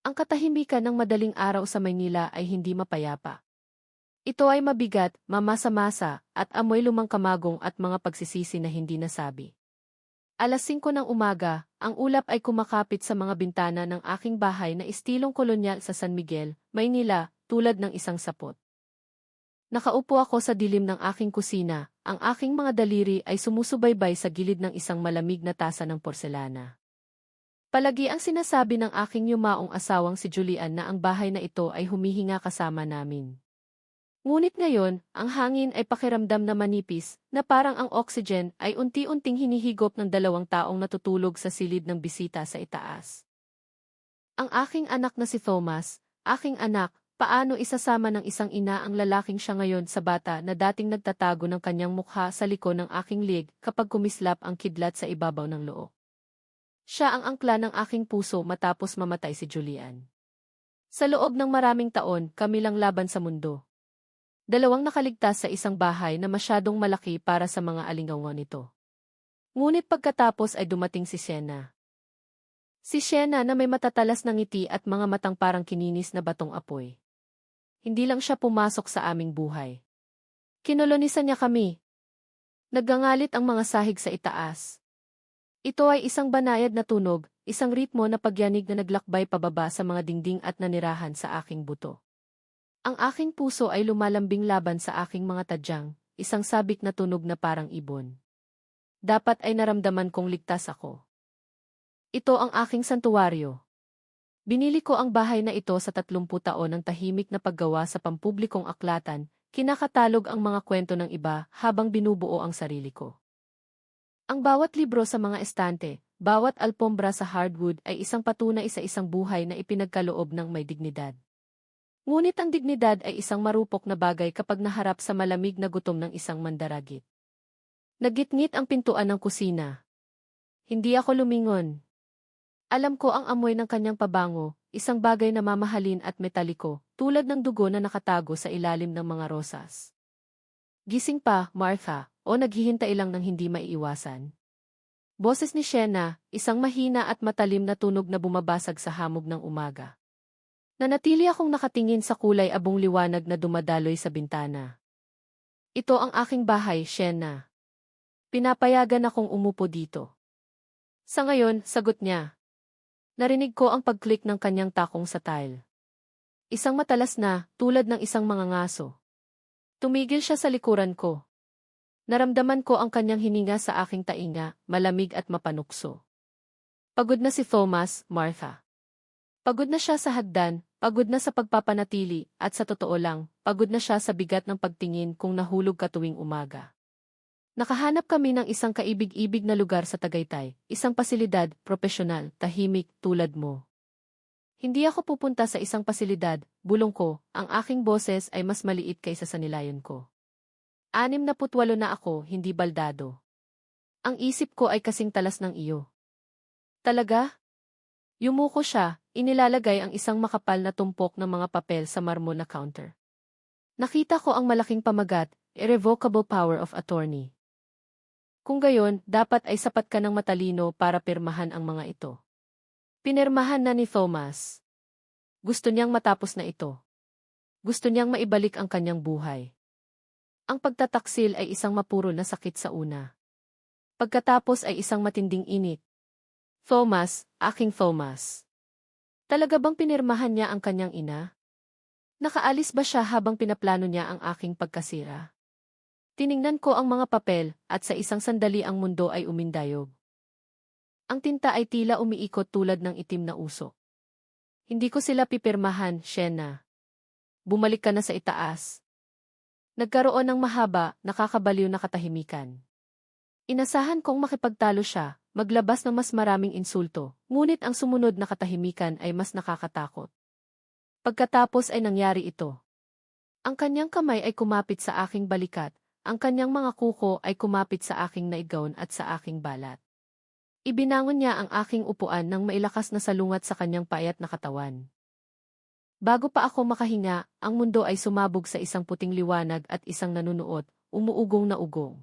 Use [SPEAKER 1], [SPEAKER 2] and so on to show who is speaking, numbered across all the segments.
[SPEAKER 1] Ang katahimikan ng madaling araw sa Maynila ay hindi mapayapa. Ito ay mabigat, mamasa-masa, at amoy lumang kamagong at mga pagsisisi na hindi nasabi. Alas 5 ng umaga, ang ulap ay kumakapit sa mga bintana ng aking bahay na estilong kolonyal sa San Miguel, Maynila, tulad ng isang sapot. Nakaupo ako sa dilim ng aking kusina, ang aking mga daliri ay sumusubaybay sa gilid ng isang malamig na tasa ng porselana. Palagi ang sinasabi ng aking yumaong asawang si Julian na ang bahay na ito ay humihinga kasama namin. Ngunit ngayon, ang hangin ay pakiramdam na manipis, na parang ang oxygen ay unti-unting hinihigop ng dalawang taong natutulog sa silid ng bisita sa itaas. Ang aking anak na si Thomas, aking anak, paano isasama ng isang ina ang lalaking siya ngayon sa bata na dating nagtatago ng kanyang mukha sa liko ng aking lig kapag kumislap ang kidlat sa ibabaw ng loo. Siya ang angkla ng aking puso matapos mamatay si Julian. Sa loob ng maraming taon, kami lang laban sa mundo. Dalawang nakaligtas sa isang bahay na masyadong malaki para sa mga alingawan nito. Ngunit pagkatapos ay dumating si Sienna. Si Sienna na may matatalas na ngiti at mga matang parang kininis na batong apoy. Hindi lang siya pumasok sa aming buhay. Kinolonisan niya kami. Naggangalit ang mga sahig sa itaas. Ito ay isang banayad na tunog, isang ritmo na pagyanig na naglakbay pababa sa mga dingding at nanirahan sa aking buto. Ang aking puso ay lumalambing laban sa aking mga tadyang, isang sabik na tunog na parang ibon. Dapat ay naramdaman kong ligtas ako. Ito ang aking santuwaryo. Binili ko ang bahay na ito sa 30 taon ng tahimik na paggawa sa pampublikong aklatan, kinakatalog ang mga kwento ng iba habang binubuo ang sarili ko. Ang bawat libro sa mga estante, bawat alpombra sa hardwood ay isang patunay sa isang buhay na ipinagkaloob ng may dignidad. Ngunit ang dignidad ay isang marupok na bagay kapag naharap sa malamig na gutom ng isang mandaragit. Nagitngit ang pintuan ng kusina. Hindi ako lumingon. Alam ko ang amoy ng kanyang pabango, isang bagay na mamahalin at metaliko, tulad ng dugo na nakatago sa ilalim ng mga rosas. Gising pa, Martha, o naghihintay lang ng hindi maiiwasan. Boses ni Sienna, isang mahina at matalim na tunog na bumabasag sa hamog ng umaga. Nanatili akong nakatingin sa kulay abong liwanag na dumadaloy sa bintana. Ito ang aking bahay, Sienna. Pinapayagan akong umupo dito. Sa ngayon, sagot niya. Narinig ko ang pag-click ng kanyang takong sa tile. Isang matalas na, tulad ng isang mga ngaso. Tumigil siya sa likuran ko. Naramdaman ko ang kanyang hininga sa aking tainga, malamig at mapanukso. Pagod na si Thomas, Martha. Pagod na siya sa hagdan, pagod na sa pagpapanatili, at sa totoo lang, pagod na siya sa bigat ng pagtingin kung nahulog ka tuwing umaga. Nakahanap kami ng isang kaibig-ibig na lugar sa Tagaytay, isang pasilidad, propesyonal, tahimik, tulad mo. Hindi ako pupunta sa isang pasilidad, bulong ko, ang aking boses ay mas maliit kaysa sa nilayon ko. 68 na ako, hindi baldado. Ang isip ko ay kasing talas ng iyo. Talaga? Yumuko siya, inilalagay ang isang makapal na tumpok ng mga papel sa marmo na counter. Nakita ko ang malaking pamagat, irrevocable power of attorney. Kung gayon, dapat ay sapat ka ng matalino para pirmahan ang mga ito. Pinirmahan na ni Thomas. Gusto niyang matapos na ito. Gusto niyang maibalik ang kanyang buhay. Ang pagtataksil ay isang mapuro na sakit sa una. Pagkatapos ay isang matinding init. Thomas, aking Thomas. Talaga bang pinirmahan niya ang kanyang ina? Nakaalis ba siya habang pinaplano niya ang aking pagkasira? Tiningnan ko ang mga papel, at sa isang sandali ang mundo ay umindayog. Ang tinta ay tila umiikot tulad ng itim na usok. Hindi ko sila pipirmahan, Sienna. Bumalik ka na sa itaas. Nagkaroon ng mahaba, nakakabaliw na katahimikan. Inasahan kong makipagtalo siya, maglabas ng mas maraming insulto, ngunit ang sumunod na katahimikan ay mas nakakatakot. Pagkatapos ay nangyari ito. Ang kanyang kamay ay kumapit sa aking balikat, ang kanyang mga kuko ay kumapit sa aking naigawn at sa aking balat. Ibinangon niya ang aking upuan nang mailakas na salungat sa kanyang payat na katawan. Bago pa ako makahinga, ang mundo ay sumabog sa isang puting liwanag at isang nanunuot, umuugong na ugong.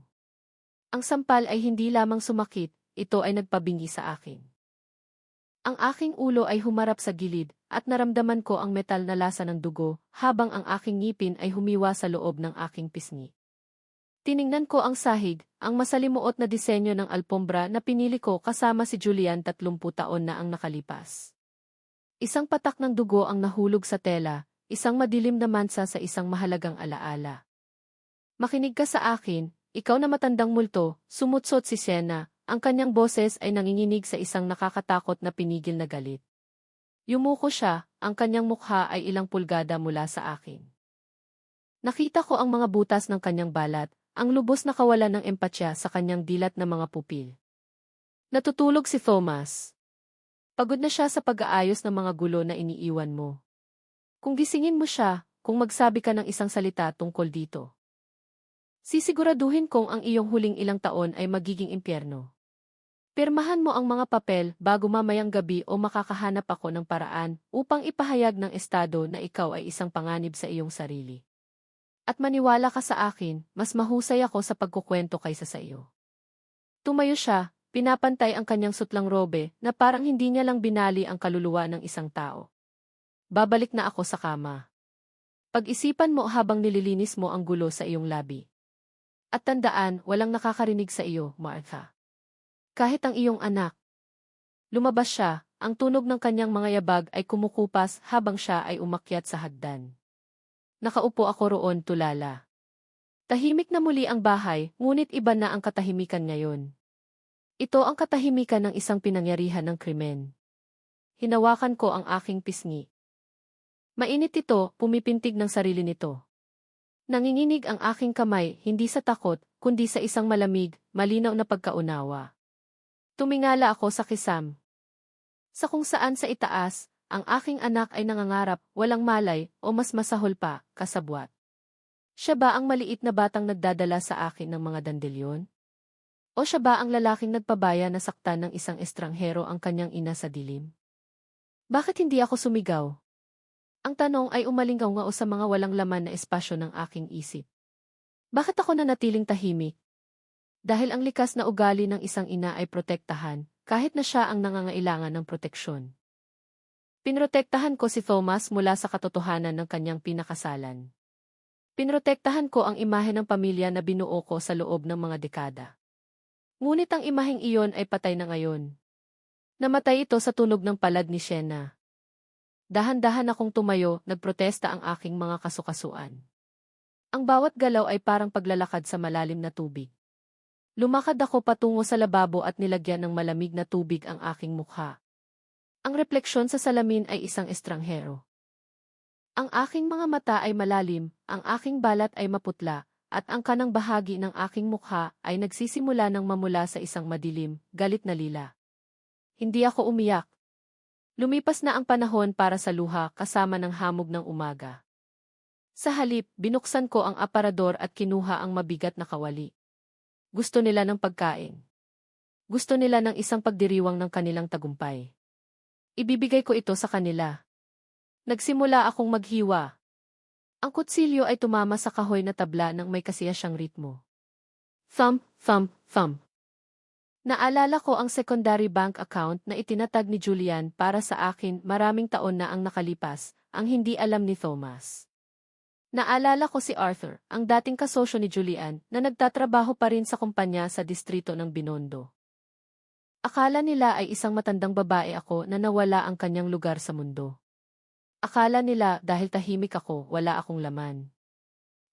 [SPEAKER 1] Ang sampal ay hindi lamang sumakit, ito ay nagpabingi sa akin. Ang aking ulo ay humarap sa gilid, at naramdaman ko ang metal na lasa ng dugo, habang ang aking ngipin ay humiwa sa loob ng aking pisngi. Tiningnan ko ang sahig, ang masalimuot na disenyo ng alpombra na pinili ko kasama si Julian 30 taon na ang nakalipas. Isang patak ng dugo ang nahulog sa tela, isang madilim na mansa sa isang mahalagang alaala. Makinig ka sa akin, ikaw na matandang multo, sumutsot si Sienna, ang kanyang boses ay nanginginig sa isang nakakatakot na pinigil na galit. Yumuko siya, ang kanyang mukha ay ilang pulgada mula sa akin. Nakita ko ang mga butas ng kanyang balat, ang lubos na kawalan ng empatya sa kanyang dilat na mga pupil. Natutulog si Thomas. Pagod na siya sa pag-aayos ng mga gulo na iniiwan mo. Kung gisingin mo siya, kung magsabi ka ng isang salita tungkol dito, sisiguraduhin kong ang iyong huling ilang taon ay magiging impyerno. Pirmahan mo ang mga papel bago mamayang gabi o makakahanap ako ng paraan upang ipahayag ng estado na ikaw ay isang panganib sa iyong sarili. At maniwala ka sa akin, mas mahusay ako sa pagkukwento kaysa sa iyo. Tumayo siya, pinapantay ang kanyang sutlang robe na parang hindi niya lang binali ang kaluluwa ng isang tao. Babalik na ako sa kama. Pag-isipan mo habang nililinis mo ang gulo sa iyong labi. At tandaan, walang nakakarinig sa iyo, Martha. Kahit ang iyong anak. Lumabas siya, ang tunog ng kanyang mga yabag ay kumukupas habang siya ay umakyat sa hagdan. Nakaupo ako roon tulala. Tahimik na muli ang bahay, ngunit iba na ang katahimikan ngayon. Ito ang katahimikan ng isang pinangyarihan ng krimen. Hinawakan ko ang aking pisngi. Mainit ito, pumipintig ng sarili nito. Nanginginig ang aking kamay, hindi sa takot, kundi sa isang malamig, malinaw na pagkaunawa. Tumingala ako sa kisam. Sa kung saan sa itaas, ang aking anak ay nangangarap, walang malay, o mas masahol pa, kasabwat. Siya ba ang maliit na batang nagdadala sa akin ng mga dandelion? O siya ba ang lalaking nagpabaya na saktan ng isang estranghero ang kanyang ina sa dilim? Bakit hindi ako sumigaw? Ang tanong ay umalingaw-ngao sa mga walang laman na espasyo ng aking isip. Bakit ako nanatiling tahimik? Dahil ang likas na ugali ng isang ina ay protektahan, kahit na siya ang nangangailangan ng proteksyon. Pinrotektahan ko si Thomas mula sa katotohanan ng kanyang pinakasalan. Pinrotektahan ko ang imahe ng pamilya na binuo ko sa loob ng mga dekada. Ngunit ang imaheng iyon ay patay na ngayon. Namatay ito sa tunog ng palad ni Sienna. Dahan-dahan akong tumayo, nagprotesta ang aking mga kasukasuan. Ang bawat galaw ay parang paglalakad sa malalim na tubig. Lumakad ako patungo sa lababo at nilagyan ng malamig na tubig ang aking mukha. Ang refleksyon sa salamin ay isang estranghero. Ang aking mga mata ay malalim, ang aking balat ay maputla, at ang kanang bahagi ng aking mukha ay nagsisimula ng mamula sa isang madilim, galit na lila. Hindi ako umiyak. Lumipas na ang panahon para sa luha kasama ng hamog ng umaga. Sa halip, binuksan ko ang aparador at kinuha ang mabigat na kawali. Gusto nila ng pagkain. Gusto nila ng isang pagdiriwang ng kanilang tagumpay. Ibibigay ko ito sa kanila. Nagsimula akong maghiwa. Ang kutsilyo ay tumama sa kahoy na tabla ng may kasiyasyang ritmo. Thump, thump, thump. Naalala ko ang secondary bank account na itinatag ni Julian para sa akin maraming taon na ang nakalipas, ang hindi alam ni Thomas. Naalala ko si Arthur, ang dating kasosyo ni Julian, na nagtatrabaho pa rin sa kumpanya sa distrito ng Binondo. Akala nila ay isang matandang babae ako na nawala ang kanyang lugar sa mundo. Akala nila dahil tahimik ako, wala akong laman.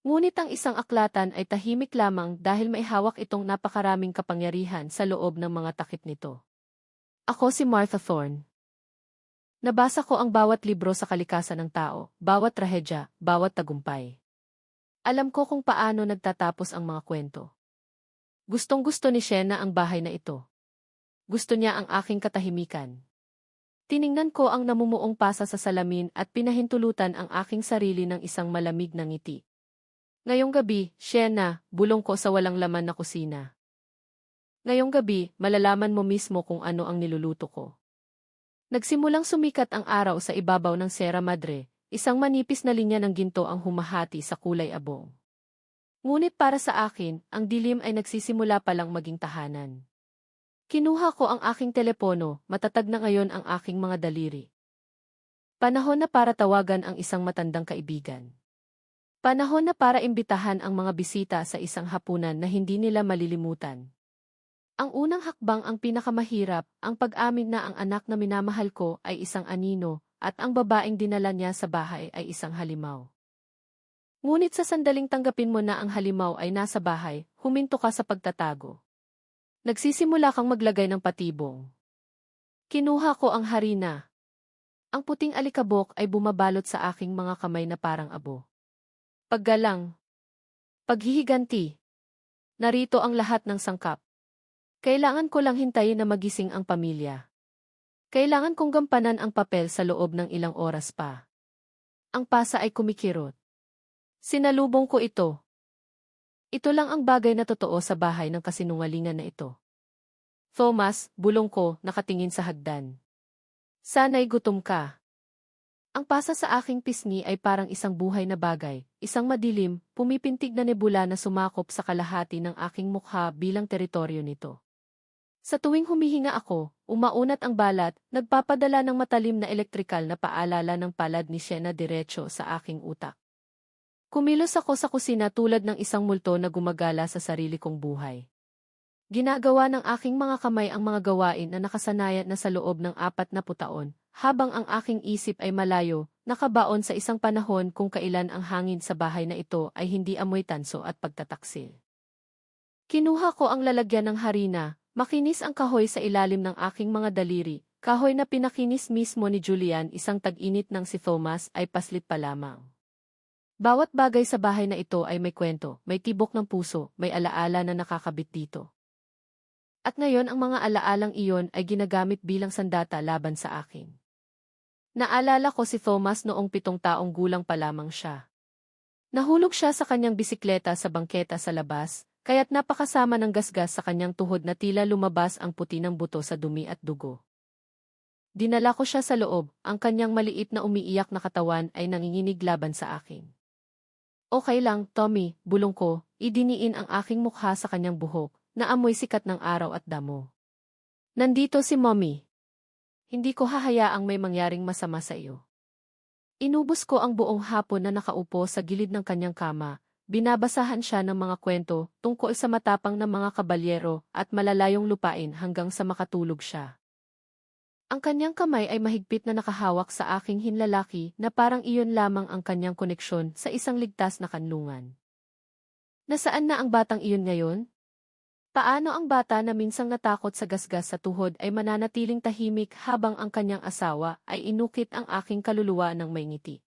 [SPEAKER 1] Ngunit ang isang aklatan ay tahimik lamang dahil may hawak itong napakaraming kapangyarihan sa loob ng mga takip nito. Ako si Martha Thorne. Nabasa ko ang bawat libro sa kalikasan ng tao, bawat trahedya, bawat tagumpay. Alam ko kung paano nagtatapos ang mga kwento. Gustong-gusto ni Sienna ang bahay na ito. Gusto niya ang aking katahimikan. Tiningnan ko ang namumuong pasa sa salamin at pinahintulutan ang aking sarili ng isang malamig na ngiti. Ngayong gabi, Sienna, bulong ko sa walang laman na kusina. Ngayong gabi, malalaman mo mismo kung ano ang niluluto ko. Nagsimulang sumikat ang araw sa ibabaw ng Sierra Madre, isang manipis na linya ng ginto ang humahati sa kulay abong. Ngunit para sa akin, ang dilim ay nagsisimula palang maging tahanan. Kinuha ko ang aking telepono, matatag na ngayon ang aking mga daliri. Panahon na para tawagan ang isang matandang kaibigan. Panahon na para imbitahan ang mga bisita sa isang hapunan na hindi nila malilimutan. Ang unang hakbang ang pinakamahirap, ang pag-amin na ang anak na minamahal ko ay isang anino, at ang babaeng dinala niya sa bahay ay isang halimaw. Ngunit sa sandaling tanggapin mo na ang halimaw ay nasa bahay, huminto ka sa pagtatago. Nagsisimula kang maglagay ng patibong. Kinuha ko ang harina. Ang puting alikabok ay bumabalot sa aking mga kamay na parang abo. Paggalang. Paghihiganti. Narito ang lahat ng sangkap. Kailangan ko lang hintayin na magising ang pamilya. Kailangan kong gampanan ang papel sa loob ng ilang oras pa. Ang pasa ay kumikirot. Sinalubong ko ito. Ito lang ang bagay na totoo sa bahay ng kasinungalingan na ito. Thomas, bulong ko, nakatingin sa hagdan. Sana'y gutom ka. Ang pasa sa aking pisngi ay parang isang buhay na bagay, isang madilim, pumipintig na nebula na sumakop sa kalahati ng aking mukha bilang teritoryo nito. Sa tuwing humihinga ako, umaunat ang balat, nagpapadala ng matalim na elektrikal na paalala ng palad ni Sienna diretso sa aking utak. Kumilos ako sa kusina tulad ng isang multo na gumagala sa sarili kong buhay. Ginagawa ng aking mga kamay ang mga gawain na nakasanayan na sa loob ng 40 taon, habang ang aking isip ay malayo, nakabaon sa isang panahon kung kailan ang hangin sa bahay na ito ay hindi amoy tanso at pagtataksil. Kinuha ko ang lalagyan ng harina, makinis ang kahoy sa ilalim ng aking mga daliri, kahoy na pinakinis mismo ni Julian, isang tag-init ng si Thomas ay paslit pa lamang. Bawat bagay sa bahay na ito ay may kwento, may tibok ng puso, may alaala na nakakabit dito. At ngayon ang mga alaalang iyon ay ginagamit bilang sandata laban sa akin. Naalala ko si Thomas noong 7 taong gulang pa lamang siya. Nahulog siya sa kanyang bisikleta sa bangketa sa labas, kaya't napakasama ng gasgas sa kanyang tuhod na tila lumabas ang puti ng buto sa dumi at dugo. Dinala ko siya sa loob, ang kanyang maliit na umiiyak na katawan ay nanginginig laban sa akin. Okay lang, Tommy, bulong ko, idiniin ang aking mukha sa kanyang buhok, na amoy sikat ng araw at damo. Nandito si Mommy. Hindi ko hahayaang may mangyaring masama sa iyo. Inubos ko ang buong hapon na nakaupo sa gilid ng kanyang kama, binabasahan siya ng mga kwento tungkol sa matapang na mga kabalyero at malalayong lupain hanggang sa makatulog siya. Ang kanyang kamay ay mahigpit na nakahawak sa aking hinlalaki na parang iyon lamang ang kanyang koneksyon sa isang ligtas na kanlungan. Nasaan na ang batang iyon ngayon? Paano ang bata na minsang natakot sa gasgas sa tuhod ay mananatiling tahimik habang ang kanyang asawa ay inukit ang aking kaluluwa ng may ngiti?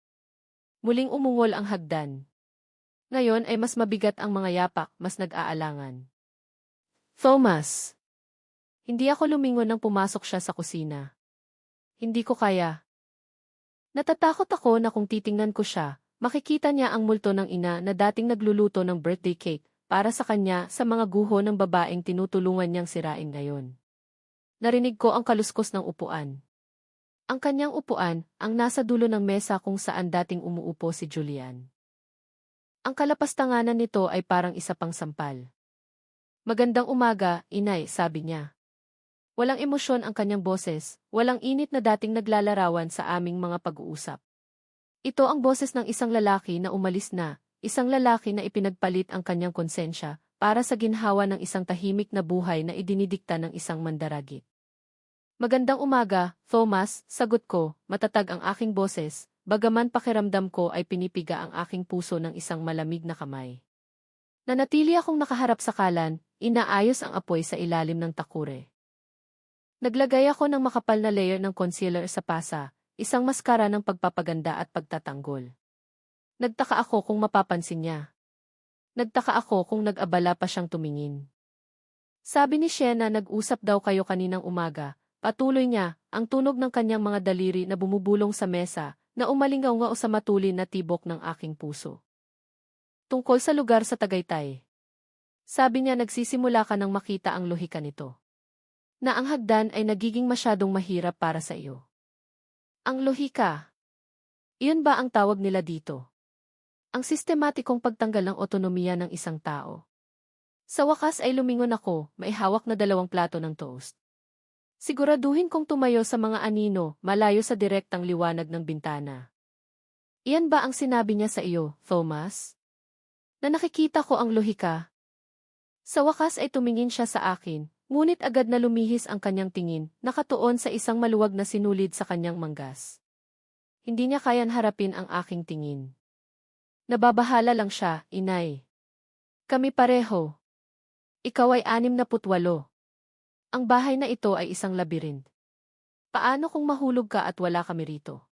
[SPEAKER 1] Muling umungol ang hagdan. Ngayon ay mas mabigat ang mga yapak, mas nag-aalangan. Thomas! Hindi ako lumingon nang pumasok siya sa kusina. Hindi ko kaya. Natatakot ako na kung titingnan ko siya, makikita niya ang multo ng ina na dating nagluluto ng birthday cake para sa kanya sa mga guho ng babaeng tinutulungan niyang sirain ngayon. Narinig ko ang kaluskos ng upuan. Ang kanyang upuan, ang nasa dulo ng mesa kung saan dating umuupo si Julian. Ang kalapastanganan nito ay parang isa pang sampal. Magandang umaga, inay, sabi niya. Walang emosyon ang kanyang boses, walang init na dating naglalarawan sa aming mga pag-uusap. Ito ang boses ng isang lalaki na umalis na, isang lalaki na ipinagpalit ang kanyang konsensya para sa ginhawa ng isang tahimik na buhay na idinidikta ng isang mandaragit. Magandang umaga, Thomas, sagot ko, matatag ang aking boses, bagaman pakiramdam ko ay pinipiga ang aking puso ng isang malamig na kamay. Nanatili akong nakaharap sa kalan, inaayos ang apoy sa ilalim ng takure. Naglagay ako ng makapal na layer ng concealer sa pasa, isang maskara ng pagpapaganda at pagtatanggol. Nagtaka ako kung mapapansin niya. Nagtaka ako kung nag-abala pa siyang tumingin. Sabi ni Sienna, nag-usap daw kayo kaninang umaga, patuloy niya, ang tunog ng kanyang mga daliri na bumubulong sa mesa, na umalingaw sa matulin na tibok ng aking puso. Tungkol sa lugar sa Tagaytay. Sabi niya, nagsisimula ka nang makita ang lohika nito. Na ang hagdan ay nagiging masyadong mahirap para sa iyo. Ang lohika. Iyon ba ang tawag nila dito? Ang sistematikong pagtanggal ng otonomiya ng isang tao. Sa wakas ay lumingon ako, may hawak na 2 plato ng toast. Siguraduhin kong tumayo sa mga anino, malayo sa direktang liwanag ng bintana. Iyan ba ang sinabi niya sa iyo, Thomas? Na nakikita ko ang lohika. Sa wakas ay tumingin siya sa akin, ngunit agad na lumihis ang kanyang tingin, nakatuon sa isang maluwag na sinulid sa kanyang manggas. Hindi niya kayan harapin ang aking tingin. Nababahala lang siya, inay. Kami pareho. Ikaw ay 68. Ang bahay na ito ay isang labirint. Paano kung mahulog ka at wala kami rito?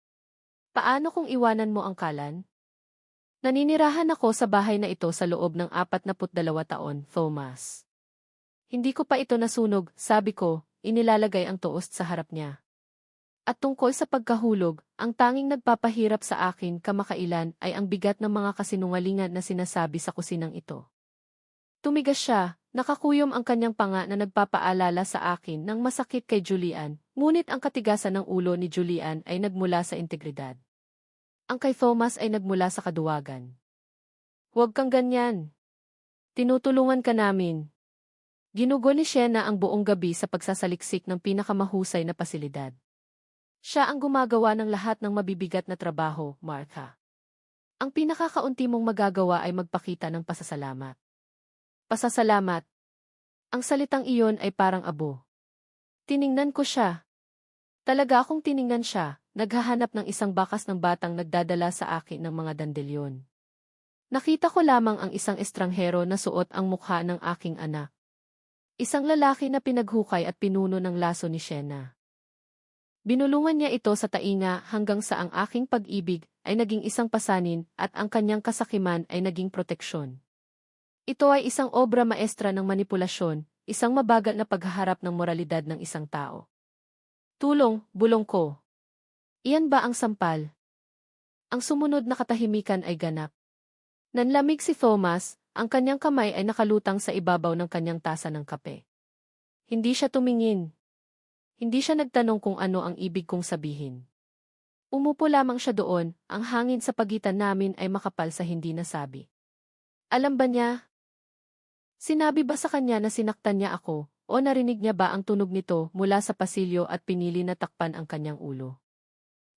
[SPEAKER 1] Paano kung iwanan mo ang kalan? Naninirahan ako sa bahay na ito sa loob ng 42 taon, Thomas. Hindi ko pa ito nasunog, sabi ko, inilalagay ang toast sa harap niya. At tungkol sa pagkahulog, ang tanging nagpapahirap sa akin kamakailan ay ang bigat ng mga kasinungalingan na sinasabi sa kusinang ito. Tumigas siya, nakakuyom ang kanyang panga na nagpapaalala sa akin ng masakit kay Julian, ngunit ang katigasan ng ulo ni Julian ay nagmula sa integridad. Ang kay Thomas ay nagmula sa kaduwagan. Huwag kang ganyan. Tinutulungan ka namin. Ginugo ni Sienna ang buong gabi sa pagsasaliksik ng pinakamahusay na pasilidad. Siya ang gumagawa ng lahat ng mabibigat na trabaho, Martha. Ang pinakakaunti mong magagawa ay magpakita ng pasasalamat. Pasasalamat. Ang salitang iyon ay parang abo. Tiningnan ko siya. Talaga akong tiningnan siya, naghahanap ng isang bakas ng batang nagdadala sa akin ng mga dandelyon. Nakita ko lamang ang isang estranghero na suot ang mukha ng aking anak. Isang lalaki na pinaghukay at pinuno ng laso ni Sienna. Binulungan niya ito sa tainga hanggang sa ang aking pag-ibig ay naging isang pasanin at ang kanyang kasakiman ay naging proteksyon. Ito ay isang obra maestra ng manipulasyon, isang mabagal na paghaharap ng moralidad ng isang tao. Tulong, bulong ko. Iyan ba ang sampal? Ang sumunod na katahimikan ay ganap. Nanlamig si Thomas, ang kanyang kamay ay nakalutang sa ibabaw ng kanyang tasa ng kape. Hindi siya tumingin. Hindi siya nagtanong kung ano ang ibig kong sabihin. Umupo lamang siya doon, ang hangin sa pagitan namin ay makapal sa hindi nasabi. Alam ba niya? Sinabi ba sa kanya na sinaktan niya ako, o narinig niya ba ang tunog nito mula sa pasilyo at pinili na takpan ang kanyang ulo?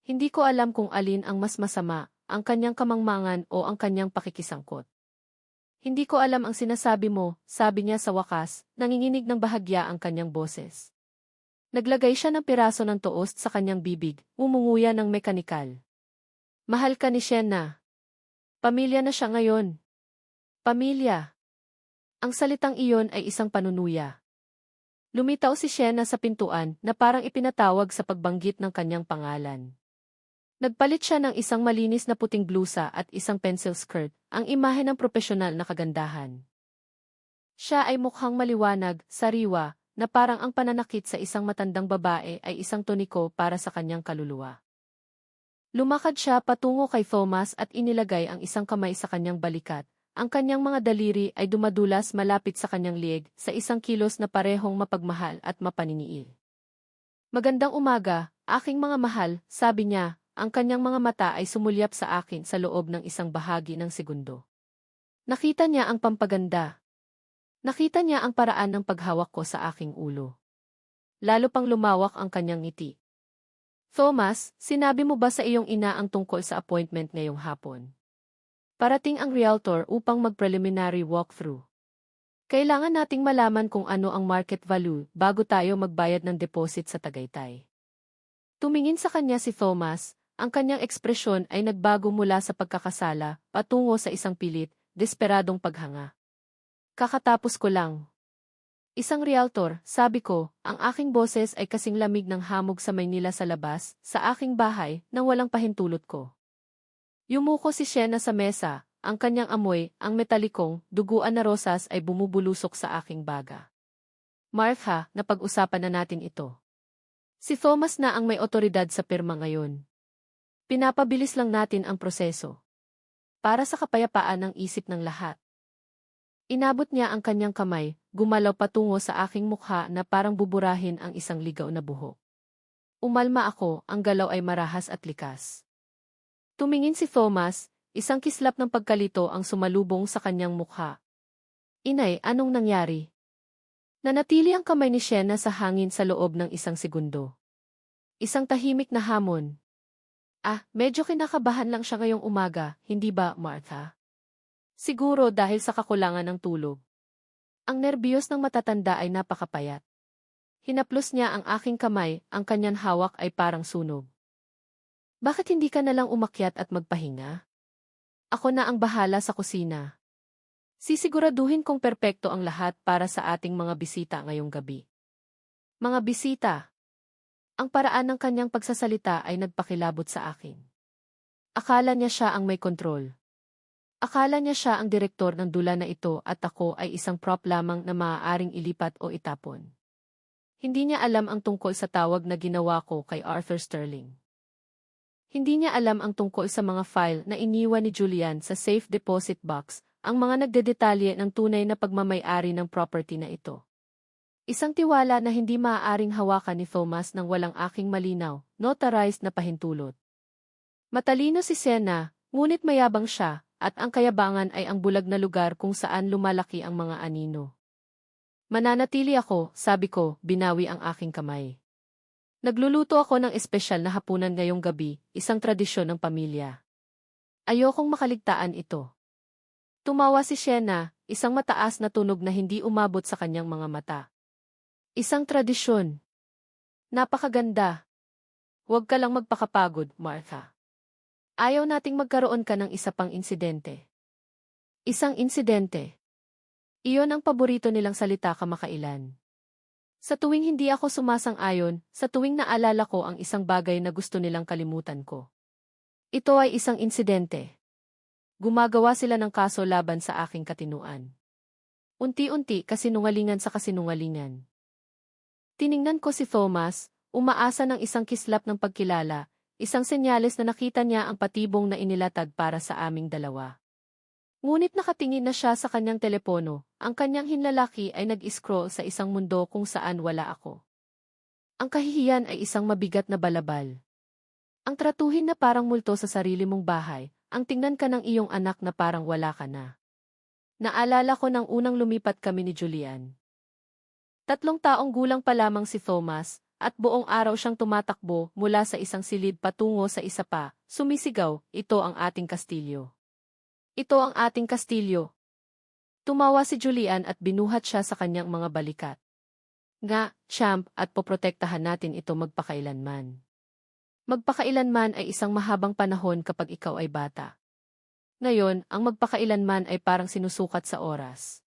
[SPEAKER 1] Hindi ko alam kung alin ang mas masama, ang kanyang kamangmangan o ang kanyang pakikisangkot. Hindi ko alam ang sinasabi mo, sabi niya sa wakas, nanginginig ng bahagya ang kanyang boses. Naglagay siya ng piraso ng toast sa kanyang bibig, umunguya ng mekanikal. Mahal ka ni Sienna. Pamilya na siya ngayon. Pamilya. Ang salitang iyon ay isang panunuya. Lumitaw si Sienna sa pintuan na parang ipinatawag sa pagbanggit ng kanyang pangalan. Nagpalit siya ng isang malinis na puting blusa at isang pencil skirt, ang imahe ng propesyonal na kagandahan. Siya ay mukhang maliwanag, sariwa, na parang ang pananakit sa isang matandang babae ay isang toniko para sa kanyang kaluluwa. Lumakad siya patungo kay Thomas at inilagay ang isang kamay sa kanyang balikat. Ang kanyang mga daliri ay dumadulas malapit sa kanyang lieg sa isang kilos na parehong mapagmahal at mapaniniil. Magandang umaga, aking mga mahal, sabi niya, ang kanyang mga mata ay sumulyap sa akin sa loob ng isang bahagi ng segundo. Nakita niya ang pampaganda. Nakita niya ang paraan ng paghawak ko sa aking ulo. Lalo pang lumawak ang kanyang ngiti. Thomas, sinabi mo ba sa iyong ina ang tungkol sa appointment ngayong hapon? Parating ang realtor upang mag-preliminary walkthrough. Kailangan nating malaman kung ano ang market value bago tayo magbayad ng deposit sa Tagaytay. Tumingin sa kanya si Thomas, ang kanyang ekspresyon ay nagbago mula sa pagkakasala patungo sa isang pilit, desperadong paghanga. Kakatapos ko lang. Isang realtor, sabi ko, ang aking boses ay kasing lamig ng hamog sa Maynila sa labas, sa aking bahay, nang walang pahintulot ko. Yumuko si Sienna sa mesa, ang kanyang amoy, ang metalikong, duguan na rosas ay bumubulusok sa aking baga. Martha, napag-usapan na natin ito. Si Thomas na ang may otoridad sa pirma ngayon. Pinapabilis lang natin ang proseso. Para sa kapayapaan ng isip ng lahat. Inabot niya ang kanyang kamay, gumalaw patungo sa aking mukha na parang buburahin ang isang ligaw na buhok. Umalma ako, ang galaw ay marahas at likas. Tumingin si Thomas, isang kislap ng pagkalito ang sumalubong sa kanyang mukha. Inay, anong nangyari? Nanatili ang kamay ni Sienna sa hangin sa loob ng isang segundo. Isang tahimik na hamon. Medyo kinakabahan lang siya ngayong umaga, hindi ba, Martha? Siguro dahil sa kakulangan ng tulog. Ang nerbiyos ng matatanda ay napakapayat. Hinaplos niya ang aking kamay, ang kanyang hawak ay parang sunog. Bakit hindi ka nalang umakyat at magpahinga? Ako na ang bahala sa kusina. Sisiguraduhin kong perpekto ang lahat para sa ating mga bisita ngayong gabi. Mga bisita. Ang paraan ng kanyang pagsasalita ay nagpakilabot sa akin. Akala niya siya ang may kontrol. Akala niya siya ang direktor ng dula na ito at ako ay isang prop lamang na maaaring ilipat o itapon. Hindi niya alam ang tungkol sa tawag na ginawa ko kay Arthur Sterling. Hindi niya alam ang tungkol sa mga file na iniwan ni Julian sa safe deposit box, ang mga nagdedetalye ng tunay na pagmamay-ari ng property na ito. Isang tiwala na hindi maaaring hawakan ni Thomas nang walang aking malinaw, notarized na pahintulot. Matalino si Sienna, ngunit mayabang siya, at ang kayabangan ay ang bulag na lugar kung saan lumalaki ang mga anino. Mananatili ako, sabi ko, binawi ang aking kamay. Nagluluto ako ng espesyal na hapunan ngayong gabi, isang tradisyon ng pamilya. Ayokong makaligtaan ito. Tumawa si Sienna, isang mataas na tunog na hindi umabot sa kanyang mga mata. Isang tradisyon. Napakaganda. Huwag ka lang magpakapagod, Martha. Ayaw nating magkaroon ka ng isa pang insidente. Isang insidente. Iyon ang paborito nilang salita kamakailan. Sa tuwing hindi ako sumasang-ayon, sa tuwing naalala ko ang isang bagay na gusto nilang kalimutan ko. Ito ay isang insidente. Gumagawa sila ng kaso laban sa aking katinuan. Unti-unti kasinungalingan sa kasinungalingan. Tiningnan ko si Thomas, umaasa ng isang kislap ng pagkilala, isang senyales na nakita niya ang patibong na inilatag para sa aming dalawa. Ngunit nakatingin na siya sa kanyang telepono, ang kanyang hinlalaki ay nag-scroll sa isang mundo kung saan wala ako. Ang kahihiyan ay isang mabigat na balabal. Ang tratuhin na parang multo sa sarili mong bahay, ang tingnan ka ng iyong anak na parang wala ka na. Naalala ko nang unang lumipat kami ni Julian. 3 taong gulang pa lamang si Thomas, at buong araw siyang tumatakbo mula sa isang silid patungo sa isa pa, sumisigaw, ito ang ating kastilyo. Ito ang ating kastilyo. Tumawa si Julian at binuhat siya sa kanyang mga balikat. Nga, champ, at poprotektahan natin ito magpakailanman. Magpakailanman ay isang mahabang panahon kapag ikaw ay bata. Ngayon, ang magpakailanman ay parang sinusukat sa oras.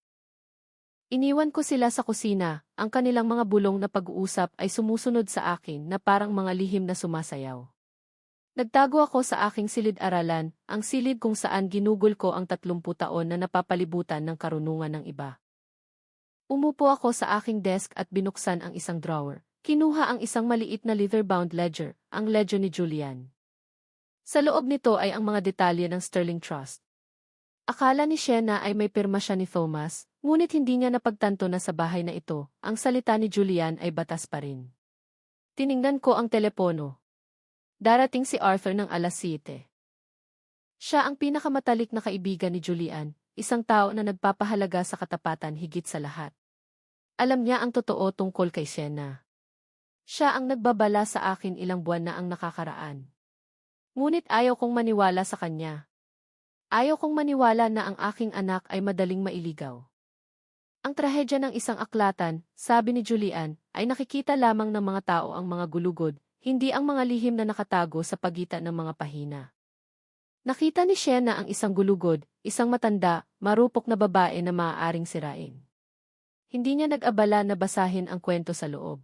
[SPEAKER 1] Iniwan ko sila sa kusina, ang kanilang mga bulong na pag-uusap ay sumusunod sa akin na parang mga lihim na sumasayaw. Nagtago ako sa aking silid-aralan, ang silid kung saan ginugol ko ang 30 taon na napapalibutan ng karunungan ng iba. Umupo ako sa aking desk at binuksan ang isang drawer. Kinuha ang isang maliit na leather-bound ledger, ang ledger ni Julian. Sa loob nito ay ang mga detalye ng Sterling Trust. Akala ni Sienna ay may pirma siya ni Thomas, ngunit hindi niya napagtanto na sa bahay na ito, ang salita ni Julian ay batas pa rin. Tiningnan ko ang telepono. Darating si Arthur ng alas 7. Siya ang pinakamatalik na kaibigan ni Julian, isang tao na nagpapahalaga sa katapatan higit sa lahat. Alam niya ang totoo tungkol kay Sienna. Siya ang nagbabala sa akin ilang buwan na ang nakakaraan. Ngunit ayaw kong maniwala sa kanya. Ayaw kong maniwala na ang aking anak ay madaling mailigaw. Ang trahedya ng isang aklatan, sabi ni Julian, ay nakikita lamang ng mga tao ang mga gulugod, hindi ang mga lihim na nakatago sa pagitan ng mga pahina. Nakita ni Sienna ang isang gulugod, isang matanda, marupok na babae na maaaring sirain. Hindi niya nag-abala na basahin ang kwento sa loob.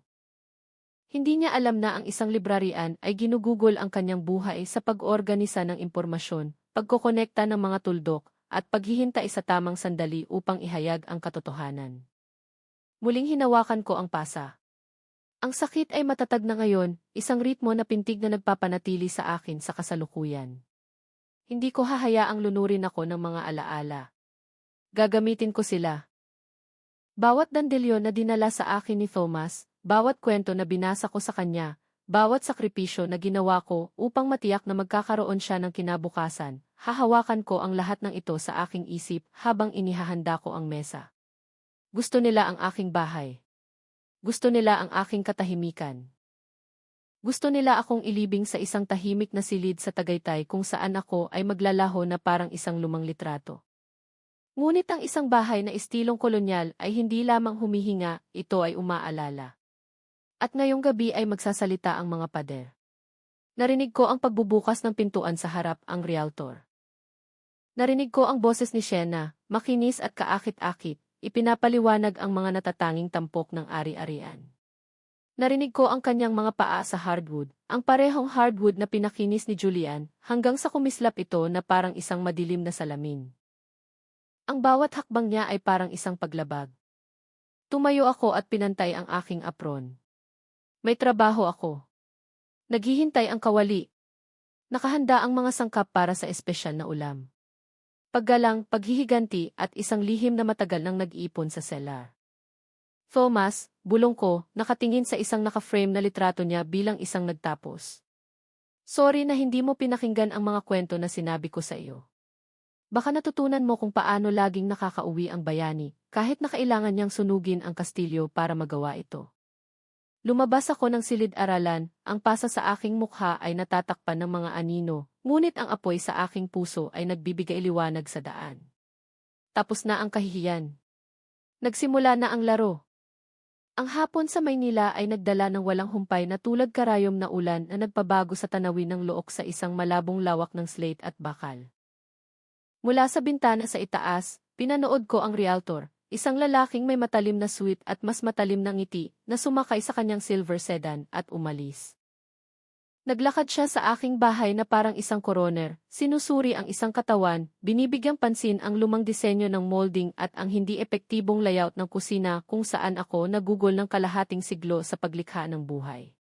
[SPEAKER 1] Hindi niya alam na ang isang librarian ay ginugugol ang kanyang buhay sa pag-organisa ng impormasyon, pagkokonekta ng mga tuldok, at paghihintay sa tamang sandali upang ihayag ang katotohanan. Muling hinawakan ko ang pasa. Ang sakit ay matatag na ngayon, isang ritmo na pintig na nagpapanatili sa akin sa kasalukuyan. Hindi ko hahayaang lunurin ako ng mga alaala. Gagamitin ko sila. Bawat dandilyo na dinala sa akin ni Thomas, bawat kwento na binasa ko sa kanya, bawat sakripisyo na ginawa ko upang matiyak na magkakaroon siya ng kinabukasan, hahawakan ko ang lahat ng ito sa aking isip habang inihahanda ko ang mesa. Gusto nila ang aking bahay. Gusto nila ang aking katahimikan. Gusto nila akong ilibing sa isang tahimik na silid sa Tagaytay kung saan ako ay maglalaho na parang isang lumang litrato. Ngunit ang isang bahay na estilong kolonyal ay hindi lamang humihinga, ito ay umaalala. At ngayong gabi ay magsasalita ang mga pader. Narinig ko ang pagbubukas ng pintuan sa harap ang realtor. Narinig ko ang boses ni Shena, makinis at kaakit-akit, ipinapaliwanag ang mga natatanging tampok ng ari-arian. Narinig ko ang kanyang mga paa sa hardwood, ang parehong hardwood na pinakinis ni Julian, hanggang sa kumislap ito na parang isang madilim na salamin. Ang bawat hakbang niya ay parang isang paglabag. Tumayo ako at pinantay ang aking apron. May trabaho ako. Naghihintay ang kawali. Nakahanda ang mga sangkap para sa espesyal na ulam. Paggalang, paghihiganti at isang lihim na matagal nang nag-iipon sa cellar. Thomas, bulong ko, nakatingin sa isang naka-frame na litrato niya bilang isang nagtapos. Sorry na hindi mo pinakinggan ang mga kwento na sinabi ko sa iyo. Baka natutunan mo kung paano laging nakakauwi ang bayani, kahit na kailangan niyang sunugin ang kastilyo para magawa ito. Lumabas ako ng silid-aralan, ang pasa sa aking mukha ay natatakpan ng mga anino, ngunit ang apoy sa aking puso ay nagbibigay liwanag sa daan. Tapos na ang kahihiyan. Nagsimula na ang laro. Ang hapon sa Maynila ay nagdala ng walang humpay na tulad karayom na ulan na nagpabago sa tanawin ng look sa isang malabong lawak ng slate at bakal. Mula sa bintana sa itaas, pinanood ko ang realtor, isang lalaking may matalim na suit at mas matalim na ngiti na sumakay sa kanyang silver sedan at umalis. Naglakad siya sa aking bahay na parang isang coroner, sinusuri ang isang katawan, binibigyang pansin ang lumang disenyo ng molding at ang hindi epektibong layout ng kusina kung saan ako nagugol ng kalahating siglo sa paglikha ng buhay.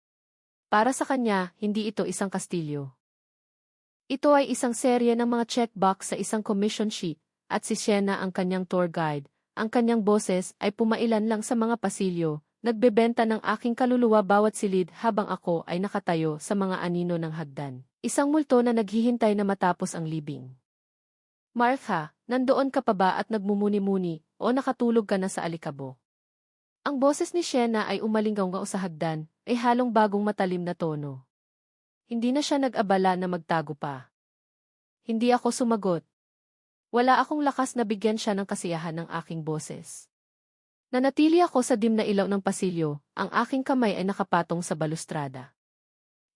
[SPEAKER 1] Para sa kanya, hindi ito isang kastilyo. Ito ay isang serye ng mga checkbox sa isang commission sheet, at si Shena ang kanyang tour guide, ang kanyang boses ay pumailan lang sa mga pasilyo, nagbebenta ng aking kaluluwa bawat silid habang ako ay nakatayo sa mga anino ng hagdan. Isang multo na naghihintay na matapos ang libing. Martha, nandoon ka pa ba at nagmumuni-muni o nakatulog ka na sa alikabok? Ang boses ni Shena ay umalinggaw sa hagdan, ay halong bagong matalim na tono. Hindi na siya nag-abala na magtago pa. Hindi ako sumagot. Wala akong lakas na bigyan siya ng kasiyahan ng aking boses. Nanatili ako sa dim na ilaw ng pasilyo, ang aking kamay ay nakapatong sa balustrada.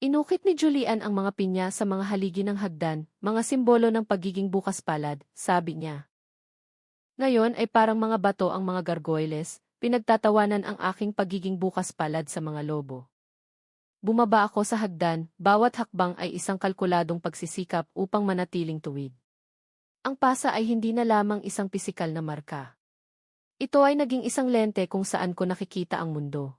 [SPEAKER 1] Inukit ni Julian ang mga pinya sa mga haligi ng hagdan, mga simbolo ng pagiging bukas palad, sabi niya. Ngayon ay parang mga bato ang mga gargoyles, pinagtatawanan ang aking pagiging bukas palad sa mga lobo. Bumaba ako sa hagdan, bawat hakbang ay isang kalkuladong pagsisikap upang manatiling tuwid. Ang pasa ay hindi na lamang isang pisikal na marka. Ito ay naging isang lente kung saan ko nakikita ang mundo.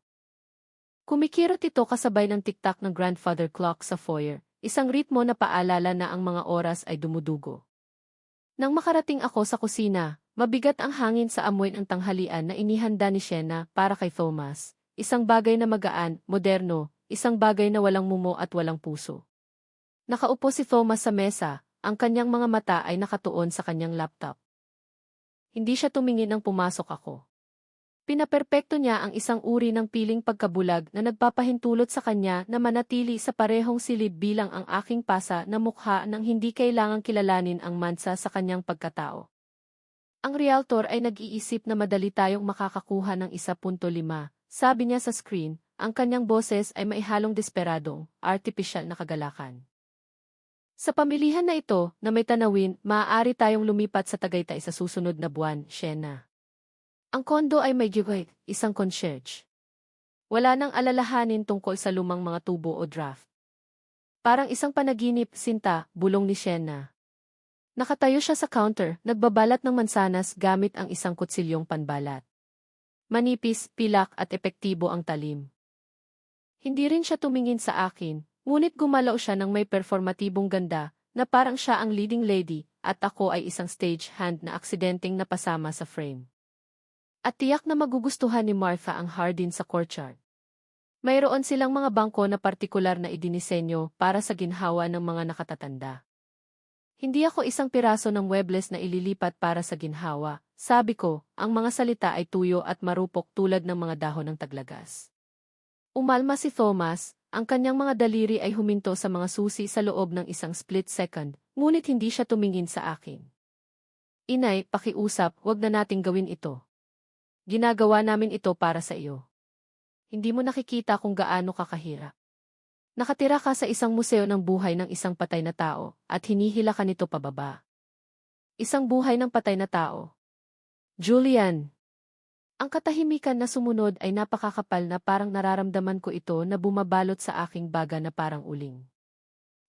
[SPEAKER 1] Kumikirot ito kasabay ng tiktak ng grandfather clock sa foyer, isang ritmo na paalala na ang mga oras ay dumudugo. Nang makarating ako sa kusina, mabigat ang hangin sa amoy ng tanghalian na inihanda ni Shena para kay Thomas, isang bagay na magaan, moderno, isang bagay na walang mumo at walang puso. Nakaupo si Thomas sa mesa, ang kanyang mga mata ay nakatuon sa kanyang laptop. Hindi siya tumingin nang pumasok ako. Pinaperpekto niya ang isang uri ng piling pagkabulag na nagpapahintulot sa kanya na manatili sa parehong silid bilang ang aking pasa na mukha nang hindi kailangang kilalanin ang mansa sa kanyang pagkatao. Ang realtor ay nag-iisip na madali tayong makakakuha ng 1.5, sabi niya sa screen, ang kanyang boses ay maihalong desperadong, artipisyal na kagalakan. Sa pamilihan na ito, na may tanawin, maaari tayong lumipat sa Tagaytay sa susunod na buwan, Shena. Ang kondo ay may giveaway, isang concierge. Wala nang alalahanin tungkol sa lumang mga tubo o draft. Parang isang panaginip, Sinta, bulong ni Shena. Nakatayo siya sa counter, nagbabalat ng mansanas gamit ang isang kutsilyong panbalat. Manipis, pilak at epektibo ang talim. Hindi rin siya tumingin sa akin. Ngunit gumalaw siya ng may performatibong ganda, na parang siya ang leading lady, at ako ay isang stagehand na aksidenteng napasama sa frame. At tiyak na magugustuhan ni Martha ang Hardin sa courtyard. Mayroon silang mga bangko na partikular na idinisenyo para sa ginhawa ng mga nakatatanda. Hindi ako isang piraso ng webles na ililipat para sa ginhawa, sabi ko, ang mga salita ay tuyo at marupok tulad ng mga dahon ng taglagas. Umalma si Thomas, ang kanyang mga daliri ay huminto sa mga susi sa loob ng isang split second, ngunit hindi siya tumingin sa akin. Inay, pakiusap, wag na nating gawin ito. Ginagawa namin ito para sa iyo. Hindi mo nakikita kung gaano kakahirap. Nakatira ka sa isang museo ng buhay ng isang patay na tao, at hinihila ka nito pababa. Isang buhay ng patay na tao. Julian. Ang katahimikan na sumunod ay napakakapal na parang nararamdaman ko ito na bumabalot sa aking baga na parang uling.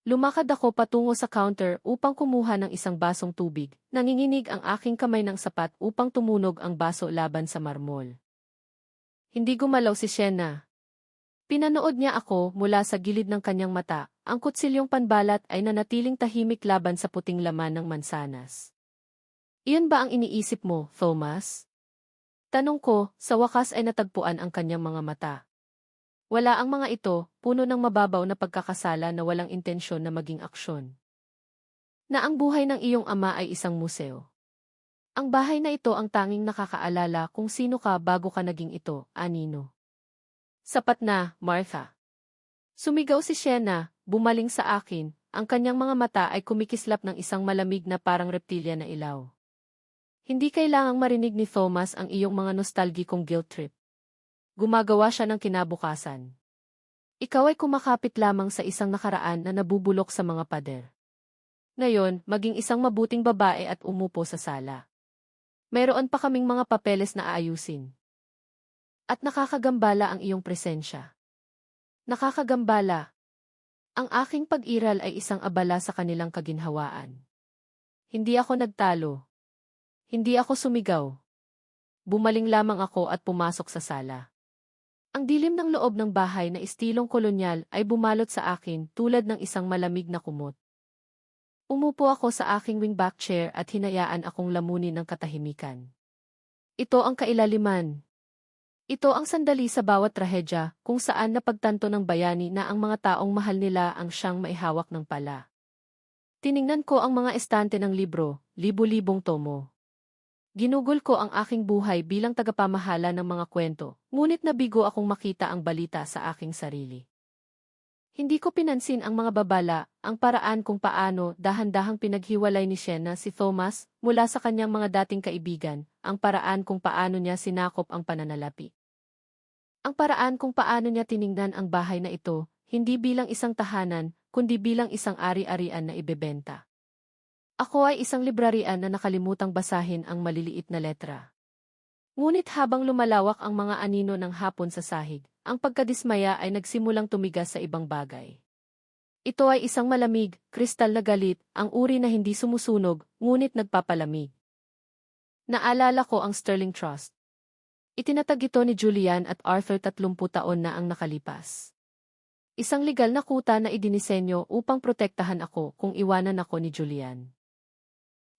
[SPEAKER 1] Lumakad ako patungo sa counter upang kumuha ng isang basong tubig, nanginginig ang aking kamay ng sapat upang tumunog ang baso laban sa marmol. Hindi gumalaw si Sienna. Pinanood niya ako mula sa gilid ng kanyang mata, ang kutsilyong panbalat ay nanatiling tahimik laban sa puting laman ng mansanas. Iyon ba ang iniisip mo, Thomas? Tanong ko, sa wakas ay natagpuan ang kanyang mga mata. Wala ang mga ito, puno ng mababaw na pagkakasala na walang intensyon na maging aksyon. Na ang buhay ng iyong ama ay isang museo. Ang bahay na ito ang tanging nakakaalala kung sino ka bago ka naging ito, anino. Sapat na, Martha. Sumigaw si Sienna, bumaling sa akin, ang kanyang mga mata ay kumikislap ng isang malamig na parang reptilya na ilaw. Hindi kailangang marinig ni Thomas ang iyong mga nostalgikong guilt trip. Gumagawa siya ng kinabukasan. Ikaw ay kumakapit lamang sa isang nakaraan na nabubulok sa mga pader. Ngayon, maging isang mabuting babae at umupo sa sala. Mayroon pa kaming mga papeles na aayusin. At nakakagambala ang iyong presensya. Nakakagambala. Ang aking pag-iral ay isang abala sa kanilang kaginhawaan. Hindi ako nagtalo. Hindi ako sumigaw. Bumaling lamang ako at pumasok sa sala. Ang dilim ng loob ng bahay na estilong kolonyal ay bumalot sa akin tulad ng isang malamig na kumot. Umupo ako sa aking wingback chair at hinayaan akong lamunin ng katahimikan. Ito ang kailaliman. Ito ang sandali sa bawat trahedya kung saan napagtanto ng bayani na ang mga taong mahal nila ang siyang maihawak ng pala. Tiningnan ko ang mga estante ng libro, libu-libong tomo. Ginugol ko ang aking buhay bilang tagapamahala ng mga kwento, ngunit nabigo akong makita ang balita sa aking sarili. Hindi ko pinansin ang mga babala, ang paraan kung paano dahan-dahang pinaghiwalay ni Sienna si Thomas mula sa kanyang mga dating kaibigan, ang paraan kung paano niya sinakop ang pananalapi. Ang paraan kung paano niya tiningnan ang bahay na ito, hindi bilang isang tahanan, kundi bilang isang ari-arian na ibebenta. Ako ay isang librarian na nakalimutang basahin ang maliliit na letra. Ngunit habang lumalawak ang mga anino ng hapon sa sahig, ang pagkadismaya ay nagsimulang tumigas sa ibang bagay. Ito ay isang malamig, kristal na galit, ang uri na hindi sumusunog, ngunit nagpapalamig. Naalala ko ang Sterling Trust. Itinatag ito ni Julian at Arthur 30 taon na ang nakalipas. Isang legal na kuta na idinisenyo upang protektahan ako kung iwanan ako ni Julian.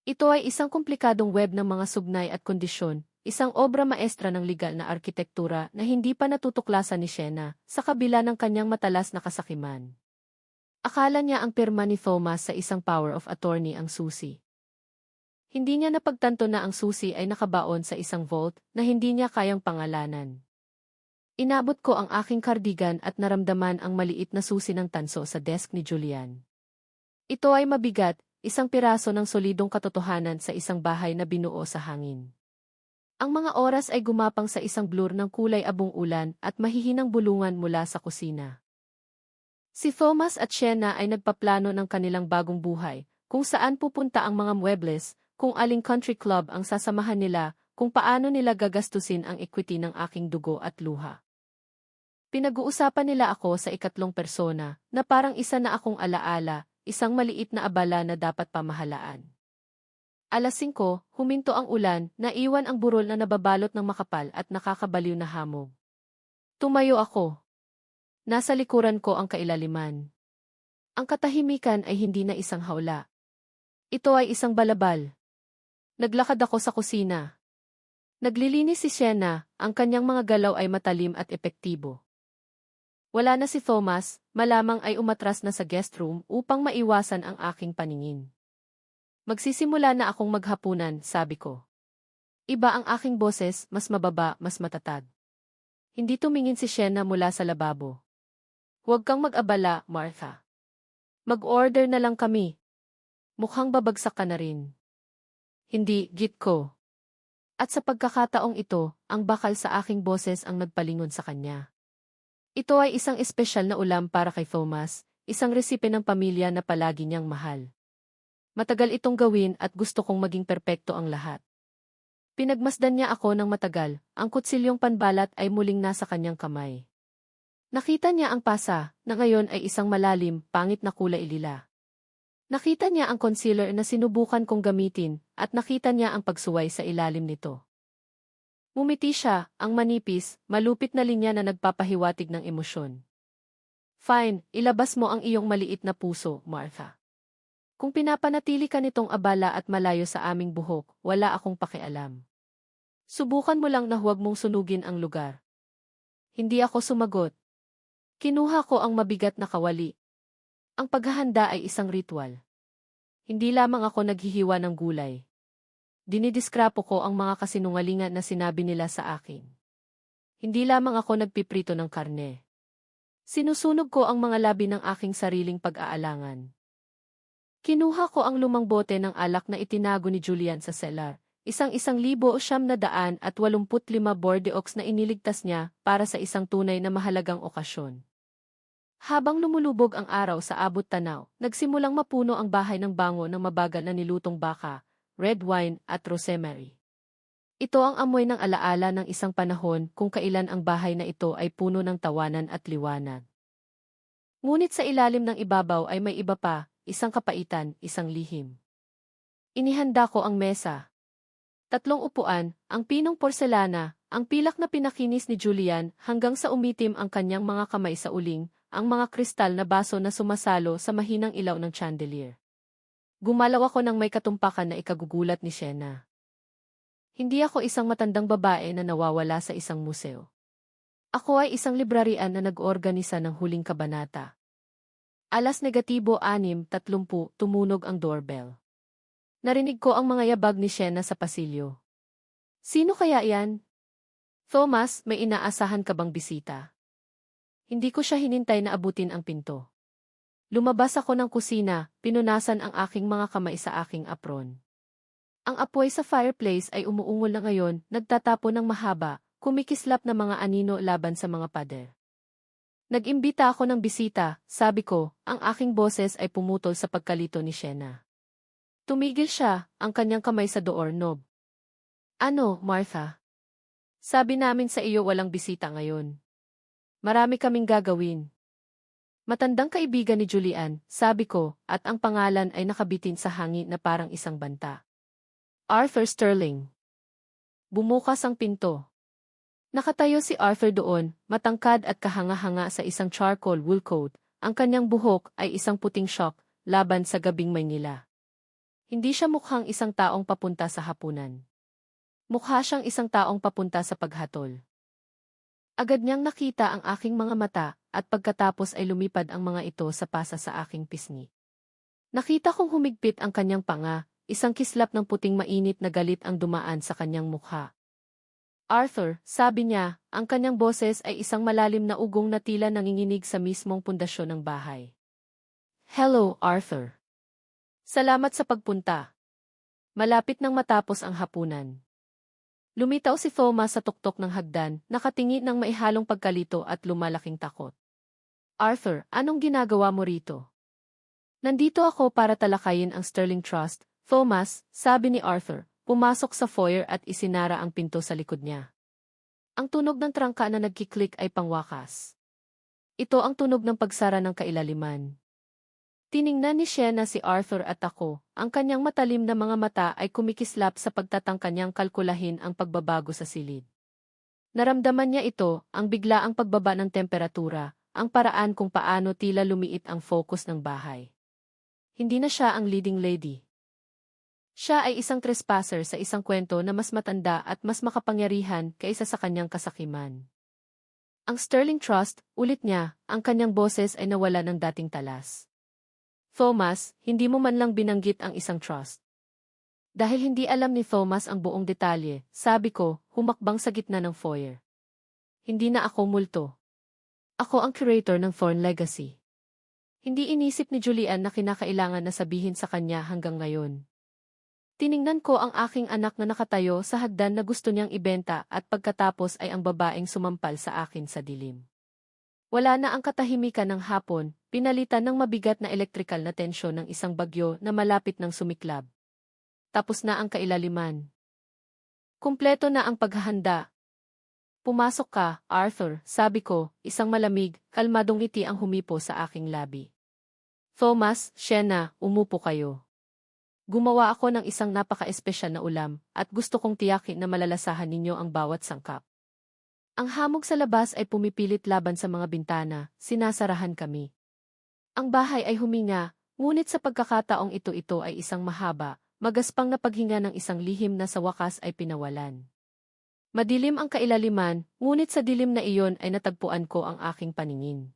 [SPEAKER 1] Ito ay isang komplikadong web ng mga sugnay at kondisyon, isang obra maestra ng legal na arkitektura na hindi pa natutuklasan ni Sienna sa kabila ng kanyang matalas na kasakiman. Akala niya ang pirma ni Thomas sa isang power of attorney ang susi. Hindi niya napagtanto na ang susi ay nakabaon sa isang vault na hindi niya kayang pangalanan. Inabot ko ang aking kardigan at naramdaman ang maliit na susi ng tanso sa desk ni Julian. Ito ay mabigat, isang piraso ng solidong katotohanan sa isang bahay na binuo sa hangin. Ang mga oras ay gumapang sa isang blur ng kulay abong ulan at mahihinang bulungan mula sa kusina. Si Thomas at Sienna ay nagpaplano ng kanilang bagong buhay, kung saan pupunta ang mga muebles, kung aling country club ang sasamahan nila, kung paano nila gagastusin ang equity ng aking dugo at luha. Pinag-uusapan nila ako sa ikatlong persona, na parang isa na akong alaala, isang maliit na abala na dapat pamahalaan. 5:00, huminto ang ulan, naiwan ang burol na nababalot ng makapal at nakakabaliw na hamog. Tumayo ako. Nasa likuran ko ang kailaliman. Ang katahimikan ay hindi na isang hawla. Ito ay isang balabal. Naglakad ako sa kusina. Naglilinis si Sienna, ang kanyang mga galaw ay matalim at epektibo. Wala na si Thomas, malamang ay umatras na sa guest room upang maiwasan ang aking paningin. Magsisimula na akong maghapunan, sabi ko. Iba ang aking boses, mas mababa, mas matatag. Hindi tumingin si Sienna mula sa lababo. Huwag kang mag-abala, Martha. Mag-order na lang kami. Mukhang babagsak ka na rin. Hindi, git ko. At sa pagkakataong ito, ang bakal sa aking boses ang nagpalingon sa kanya. Ito ay isang espesyal na ulam para kay Thomas, isang resipe ng pamilya na palagi niyang mahal. Matagal itong gawin at gusto kong maging perpekto ang lahat. Pinagmasdan niya ako ng matagal, ang kutsilyong panbalat ay muling nasa kanyang kamay. Nakita niya ang pasa, na ngayon ay isang malalim, pangit na kulay lila. Nakita niya ang concealer na sinubukan kong gamitin, at nakita niya ang pagsuway sa ilalim nito. Ngumiti siya, ang manipis, malupit na linya na nagpapahiwatig ng emosyon. Fine, ilabas mo ang iyong maliit na puso, Martha. Kung pinapanatili ka nitong abala at malayo sa aming buhok, wala akong pakialam. Subukan mo lang na huwag mong sunugin ang lugar. Hindi ako sumagot. Kinuha ko ang mabigat na kawali. Ang paghahanda ay isang ritual. Hindi lamang ako naghihiwa ng gulay. Dinidiskrapo ko ang mga kasinungalingan na sinabi nila sa akin. Hindi lamang ako nagpiprito ng karne. Sinusunog ko ang mga labi ng aking sariling pag-aalangan. Kinuha ko ang lumang bote ng alak na itinago ni Julian sa cellar. Isang 1,985 Bordeaux na iniligtas niya para sa isang tunay na mahalagang okasyon. Habang lumulubog ang araw sa abot tanaw, nagsimulang mapuno ang bahay ng bango ng mabagal na nilutong baka, red wine at rosemary. Ito ang amoy ng alaala ng isang panahon kung kailan ang bahay na ito ay puno ng tawanan at liwanag. Ngunit sa ilalim ng ibabaw ay may iba pa, isang kapaitan, isang lihim. Inihanda ko ang mesa. 3 upuan, ang pinong porselana, ang pilak na pinakinis ni Julian hanggang sa umitim ang kanyang mga kamay sa uling, ang mga kristal na baso na sumasalo sa mahinang ilaw ng chandelier. Gumalaw ako ng may katumpakan na ikagugulat ni Sienna. Hindi ako isang matandang babae na nawawala sa isang museo. Ako ay isang librarian na nag-organisa ng huling kabanata. -6:30, tumunog ang doorbell. Narinig ko ang mga yabag ni Sienna sa pasilyo. Sino kaya yan? Thomas, may inaasahan ka bang bisita? Hindi ko siya hinintay na abutin ang pinto. Lumabas ako ng kusina, pinunasan ang aking mga kamay sa aking apron. Ang apoy sa fireplace ay umuungol na ngayon, nagtatapo ng mahaba, kumikislap na mga anino laban sa mga pader. Nag-imbita ako ng bisita, sabi ko, ang aking boses ay pumutol sa pagkalito ni Sienna. Tumigil siya, ang kanyang kamay sa doorknob. Ano, Martha? Sabi namin sa iyo walang bisita ngayon. Marami kaming gagawin. Matandang kaibigan ni Julian, sabi ko, at ang pangalan ay nakabitin sa hangin na parang isang banta. Arthur Sterling. Bumukas ang pinto. Nakatayo si Arthur doon, matangkad at kahanga-hanga sa isang charcoal wool coat. Ang kanyang buhok ay isang puting shock, laban sa gabing Maynila. Hindi siya mukhang isang taong papunta sa hapunan. Mukha siyang isang taong papunta sa paghatol. Agad niyang nakita ang aking mga mata, at pagkatapos ay lumipad ang mga ito sa pasa sa aking pisngi. Nakita kong humigpit ang kanyang panga, isang kislap ng puting mainit na galit ang dumaan sa kanyang mukha. Arthur, sabi niya, ang kanyang boses ay isang malalim na ugong na tila nanginginig sa mismong pundasyon ng bahay. Hello, Arthur. Salamat sa pagpunta. Malapit nang matapos ang hapunan. Lumitaw si Thomas sa tuktok ng hagdan, nakatingin ng maihalong pagkalito at lumalaking takot. Arthur, anong ginagawa mo rito? Nandito ako para talakayin ang Sterling Trust, Thomas, sabi ni Arthur, pumasok sa foyer at isinara ang pinto sa likod niya. Ang tunog ng trangka na nagkiklik ay pangwakas. Ito ang tunog ng pagsara ng kailaliman. Tiningnan ni Sienna si Arthur at ako, ang kanyang matalim na mga mata ay kumikislap sa pagtatangka niyang kalkulahin ang pagbabago sa silid. Naramdaman niya ito, ang biglaang pagbaba ng temperatura, ang paraan kung paano tila lumiit ang focus ng bahay. Hindi na siya ang leading lady. Siya ay isang trespasser sa isang kwento na mas matanda at mas makapangyarihan kaysa sa kanyang kasakiman. Ang Sterling Trust, ulit niya, ang kanyang boses ay nawala ng dating talas. Thomas, hindi mo man lang binanggit ang isang trust. Dahil hindi alam ni Thomas ang buong detalye, sabi ko, humakbang sa gitna ng foyer. Hindi na ako multo. Ako ang curator ng Thorn Legacy. Hindi inisip ni Julian na kinakailangan na sabihin sa kanya hanggang ngayon. Tiningnan ko ang aking anak na nakatayo sa hagdan na gusto niyang ibenta at pagkatapos ay ang babaeng sumampal sa akin sa dilim. Wala na ang katahimikan ng hapon, pinalitan ng mabigat na elektrikal na tensyon ng isang bagyo na malapit ng sumiklab. Tapos na ang kailaliman. Kumpleto na ang paghahanda. Pumasok ka, Arthur, sabi ko, isang malamig, kalmadong ngiti ang humipo sa aking labi. Thomas, Sienna, umupo kayo. Gumawa ako ng isang napaka-espesyal na ulam, at gusto kong tiyakin na malalasahan ninyo ang bawat sangkap. Ang hamog sa labas ay pumipilit laban sa mga bintana, sinasarahan kami. Ang bahay ay huminga, ngunit sa pagkakataong ito ay isang mahaba, magaspang na paghinga ng isang lihim na sa wakas ay pinawalan. Madilim ang kailaliman, ngunit sa dilim na iyon ay natagpuan ko ang aking paningin.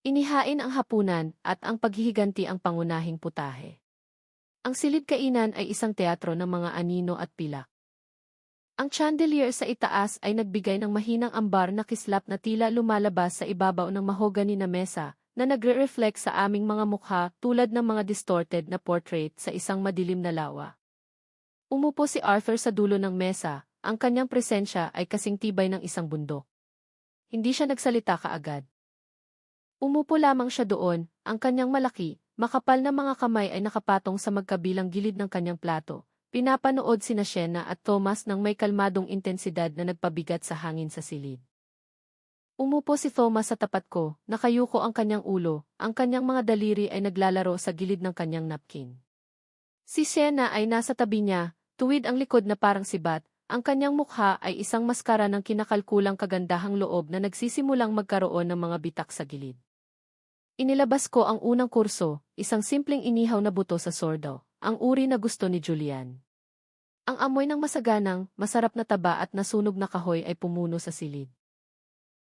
[SPEAKER 1] Inihain ang hapunan at ang paghihiganti ang pangunahing putahe. Ang silid kainan ay isang teatro ng mga anino at pilak. Ang chandelier sa itaas ay nagbigay ng mahinang ambar na kislap na tila lumalabas sa ibabaw ng mahogany na mesa, na nagre-reflect sa aming mga mukha tulad ng mga distorted na portrait sa isang madilim na lawa. Umupo si Arthur sa dulo ng mesa, ang kanyang presensya ay kasing tibay ng isang bundok. Hindi siya nagsalita kaagad. Umupo lamang siya doon, ang kanyang malaki, makapal na mga kamay ay nakapatong sa magkabilang gilid ng kanyang plato. Pinapanood sina Sienna at Thomas ng may kalmadong intensidad na nagpabigat sa hangin sa silid. Umupo si Thomas sa tapat ko, nakayuko ang kanyang ulo, ang kanyang mga daliri ay naglalaro sa gilid ng kanyang napkin. Si Sienna ay nasa tabi niya, tuwid ang likod na parang sibat, ang kanyang mukha ay isang maskara ng kinakalkulang kagandahang loob na nagsisimulang magkaroon ng mga bitak sa gilid. Inilabas ko ang unang kurso, isang simpleng inihaw na buto sa sordo, ang uri na gusto ni Julian. Ang amoy ng masaganang, masarap na taba at nasunog na kahoy ay pumuno sa silid.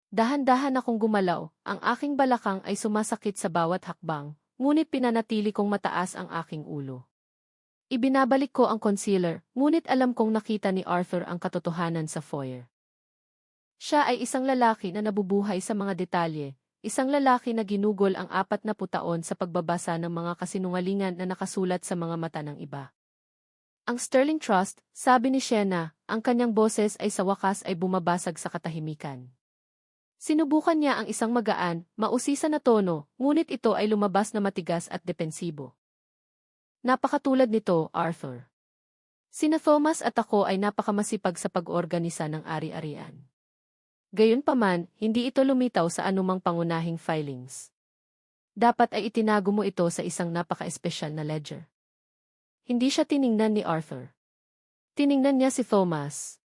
[SPEAKER 1] Dahan-dahan akong gumalaw, ang aking balakang ay sumasakit sa bawat hakbang, ngunit pinanatili kong mataas ang aking ulo. Ibinabalik ko ang concealer, ngunit alam kong nakita ni Arthur ang katotohanan sa foyer. Siya ay isang lalaki na nabubuhay sa mga detalye, isang lalaki na ginugol ang 40 taon sa pagbabasa ng mga kasinungalingan na nakasulat sa mga mata ng iba. Ang Sterling Trust, sabi ni Sienna, ang kanyang boses ay sa wakas ay bumabasag sa katahimikan. Sinubukan niya ang isang magaan, mausisa na tono, ngunit ito ay lumabas na matigas at depensibo. Napakatulad nito, Arthur. Sina Thomas at ako ay napakamasipag sa pag-organisa ng ari-arian. Gayunpaman, hindi ito lumitaw sa anumang pangunahing filings. Dapat ay itinago mo ito sa isang napaka-espesyal na ledger. Hindi siya tiningnan ni Arthur. Tiningnan niya si Thomas.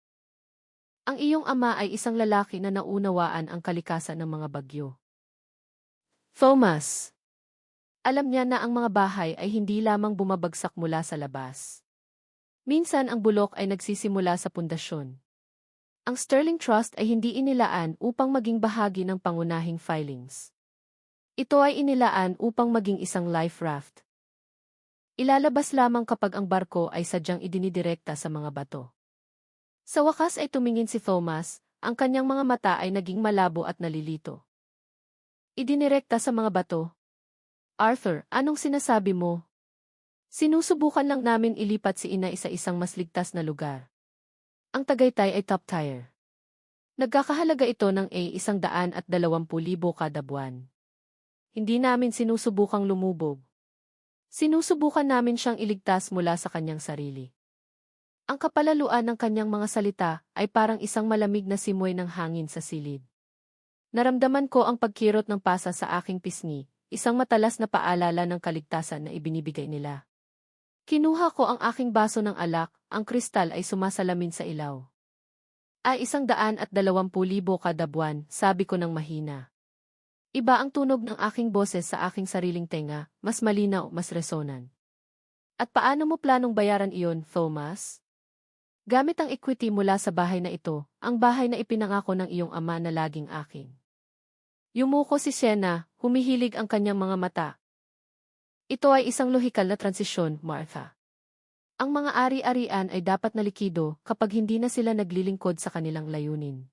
[SPEAKER 1] Ang iyong ama ay isang lalaki na naunawaan ang kalikasan ng mga bagyo. Thomas. Alam niya na ang mga bahay ay hindi lamang bumabagsak mula sa labas. Minsan ang bulok ay nagsisimula sa pundasyon. Ang Sterling Trust ay hindi inilaan upang maging bahagi ng pangunahing filings. Ito ay inilaan upang maging isang life raft. Ilalabas lamang kapag ang barko ay sadyang idinidirekta sa mga bato. Sa wakas ay tumingin si Thomas, ang kanyang mga mata ay naging malabo at nalilito. Idinirekta sa mga bato. Arthur, anong sinasabi mo? Sinusubukan lang namin ilipat si Ina sa isang mas ligtas na lugar. Ang Tagaytay ay top tier. Nagkakahalaga ito ng A120,000 kada buwan. Hindi namin sinusubukang lumubog. Sinusubukan namin siyang iligtas mula sa kanyang sarili. Ang kapalaluan ng kanyang mga salita ay parang isang malamig na simoy ng hangin sa silid. Naramdaman ko ang pagkirot ng pasa sa aking pisngi, isang matalas na paalala ng kaligtasan na ibinibigay nila. Kinuha ko ang aking baso ng alak, ang kristal ay sumasalamin sa ilaw. Ay 120,000 kada buwan, sabi ko ng mahina. Iba ang tunog ng aking boses sa aking sariling tenga, mas malinaw, mas resonan. At paano mo planong bayaran iyon, Thomas? Gamit ang equity mula sa bahay na ito, ang bahay na ipinangako ng iyong ama na laging akin. Yumuko si Sienna, humihilig ang kanyang mga mata. Ito ay isang lohikal na transisyon, Martha. Ang mga ari-arian ay dapat nalikido kapag hindi na sila naglilingkod sa kanilang layunin.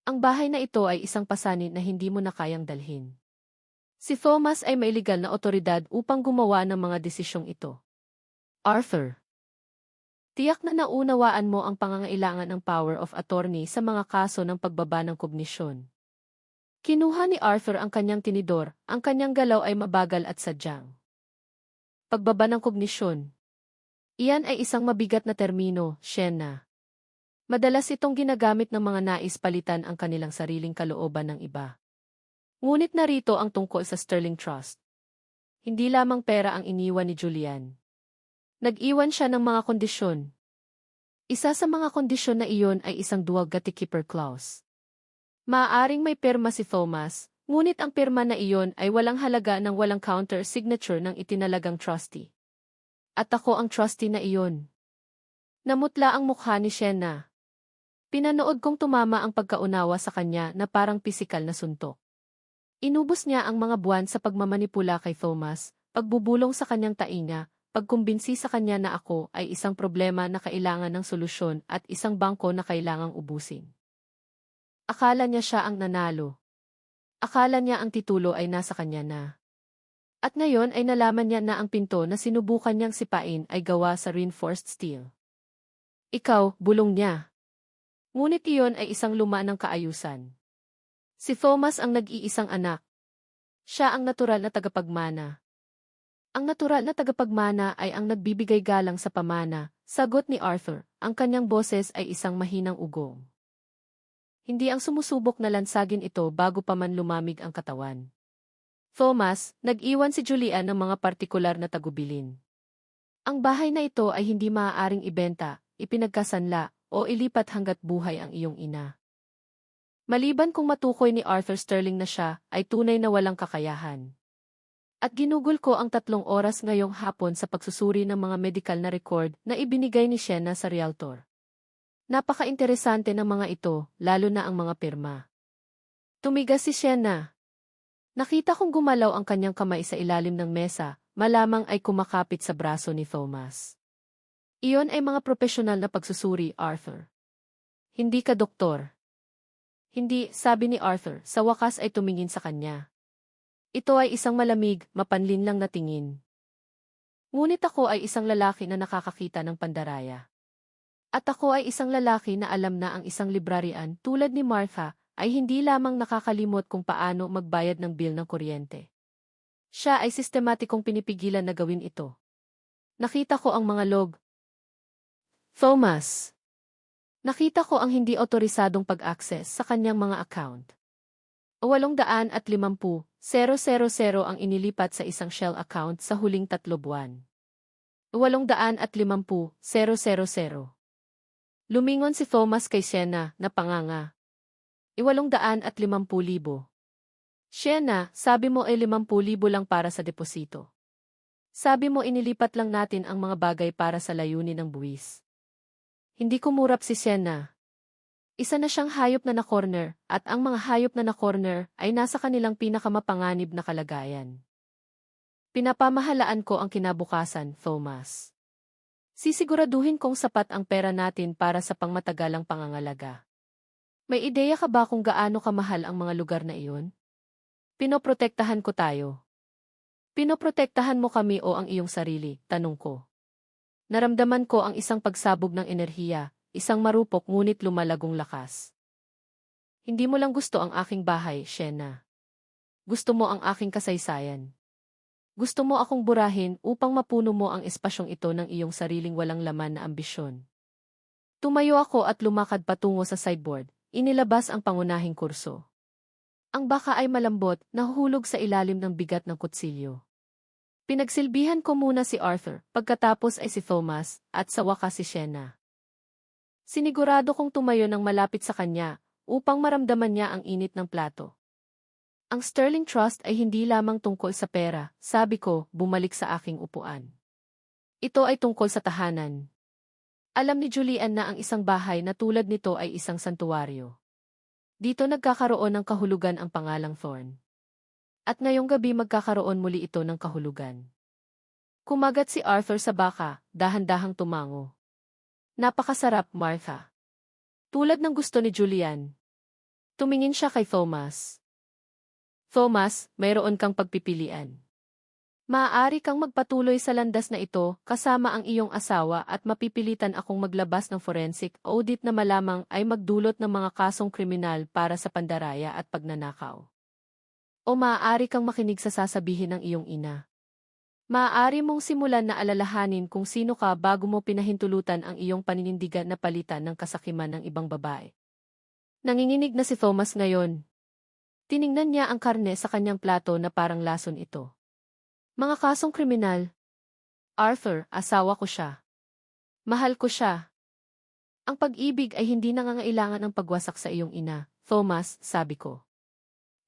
[SPEAKER 1] Ang bahay na ito ay isang pasanin na hindi mo na kayang dalhin. Si Thomas ay may legal na otoridad upang gumawa ng mga desisyong ito. Arthur. Tiyak na naunawaan mo ang pangangailangan ng power of attorney sa mga kaso ng pagbaba ng kognisyon. Kinuha ni Arthur ang kanyang tinidor, ang kanyang galaw ay mabagal at sadyang. Pagbaba ng kognisyon. Iyan ay isang mabigat na termino, Sienna. Madalas itong ginagamit ng mga nais palitan ang kanilang sariling kalooban ng iba. Ngunit narito ang tungkol sa Sterling Trust. Hindi lamang pera ang iniwan ni Julian. Nag-iwan siya ng mga kondisyon. Isa sa mga kondisyon na iyon ay isang dual gatekeeper clause. Maaaring may pirma si Thomas, ngunit ang pirma na iyon ay walang halaga ng walang counter-signature ng itinalagang trustee. At ako ang trustee na iyon. Namutla ang mukha ni Sienna. Pinanood kong tumama ang pagkaunawa sa kanya na parang pisikal na suntok. Inubos niya ang mga buwan sa pagmamanipula kay Thomas, pagbubulong sa kanyang tainga, pagkumbinsi sa kanya na ako ay isang problema na kailangan ng solusyon at isang bangko na kailangang ubusin. Akala niya siya ang nanalo. Akala niya ang titulo ay nasa kanya na. At ngayon ay nalaman niya na ang pinto na sinubukan niyang sipain ay gawa sa reinforced steel. Ikaw, bulong niya. Ngunit iyon ay isang luma ng kaayusan. Si Thomas ang nag-iisang anak. Siya ang natural na tagapagmana. Ang natural na tagapagmana ay ang nagbibigay galang sa pamana, sagot ni Arthur, ang kanyang boses ay isang mahinang ugong. Hindi ang sumusubok na lansagin ito bago pa man lumamig ang katawan. Thomas, nag-iwan si Julian ng mga partikular na tagubilin. Ang bahay na ito ay hindi maaaring ibenta, ipinagkasanla, o ilipat hanggat buhay ang iyong ina. Maliban kung matukoy ni Arthur Sterling na siya, ay tunay na walang kakayahan. At ginugol ko ang 3 oras ngayong hapon sa pagsusuri ng mga medical na record na ibinigay ni Sienna sa realtor. Napaka-interesante ng mga ito, lalo na ang mga pirma. Tumigas si Sienna. Nakita kong gumalaw ang kanyang kamay sa ilalim ng mesa, malamang ay kumakapit sa braso ni Thomas. Iyon ay mga profesional na pagsusuri, Arthur. Hindi ka doktor. Hindi, sabi ni Arthur, sa wakas ay tumingin sa kanya. Ito ay isang malamig, mapanlinlang na tingin. Ngunit ako ay isang lalaki na nakakakita ng pandaraya. At ako ay isang lalaki na alam na ang isang librarian tulad ni Martha ay hindi lamang nakakalimot kung paano magbayad ng bill ng kuryente. Siya ay sistematikong pinipigilan na gawin ito. Nakita ko ang mga log. Thomas. Nakita ko ang hindi otorisadong pag-access sa kanyang mga account. 850,000 ang inilipat sa isang shell account sa huling 3 buwan. 850,000. Lumingon si Thomas kay Sienna na panganga. 850,000. Sienna, sabi mo ay 50,000 lang para sa deposito. Sabi mo inilipat lang natin ang mga bagay para sa layunin ng buwis. Hindi kumurap si Sienna. Isa na siyang hayop na na-corner, at ang mga hayop na na-corner ay nasa kanilang pinakamapanganib na kalagayan. Pinapamahalaan ko ang kinabukasan, Thomas. Sisiguraduhin kong sapat ang pera natin para sa pangmatagalang pangangalaga. May ideya ka ba kung gaano kamahal ang mga lugar na iyon? Pinoprotektahan ko tayo. Pinoprotektahan mo kami o ang iyong sarili, tanong ko. Naramdaman ko ang isang pagsabog ng enerhiya, isang marupok ngunit lumalagong lakas. Hindi mo lang gusto ang aking bahay, Sienna. Gusto mo ang aking kasaysayan. Gusto mo akong burahin upang mapuno mo ang espasyong ito ng iyong sariling walang laman na ambisyon. Tumayo ako at lumakad patungo sa sideboard, inilabas ang pangunahing kurso. Ang baka ay malambot, nahuhulog sa ilalim ng bigat ng kutsilyo. Pinagsilbihan ko muna si Arthur, pagkatapos ay si Thomas, at sa wakas si Sienna. Sinigurado kong tumayo ng malapit sa kanya, upang maramdaman niya ang init ng plato. Ang Sterling Trust ay hindi lamang tungkol sa pera, sabi ko, bumalik sa aking upuan. Ito ay tungkol sa tahanan. Alam ni Julian na ang isang bahay na tulad nito ay isang santuwaryo. Dito nagkakaroon ng kahulugan ang pangalang Thorn. At ngayong gabi magkakaroon muli ito ng kahulugan. Kumagat si Arthur sa baka, dahan-dahang tumango. Napakasarap, Martha. Tulad ng gusto ni Julian. Tumingin siya kay Thomas. Thomas, mayroon kang pagpipilian. Maaari kang magpatuloy sa landas na ito kasama ang iyong asawa at mapipilitan akong maglabas ng forensic audit na malamang ay magdulot ng mga kasong kriminal para sa pandaraya at pagnanakaw. O maaari kang makinig sa sasabihin ng iyong ina. Maaari mong simulan na alalahanin kung sino ka bago mo pinahintulutan ang iyong paninindigan na palitan ng kasakiman ng ibang babae. Nanginginig na si Thomas ngayon. Tiningnan niya ang karne sa kanyang plato na parang lason ito. Mga kasong kriminal. Arthur, asawa ko siya. Mahal ko siya. Ang pag-ibig ay hindi nangangailangan ng pagwasak sa iyong ina, Thomas, sabi ko.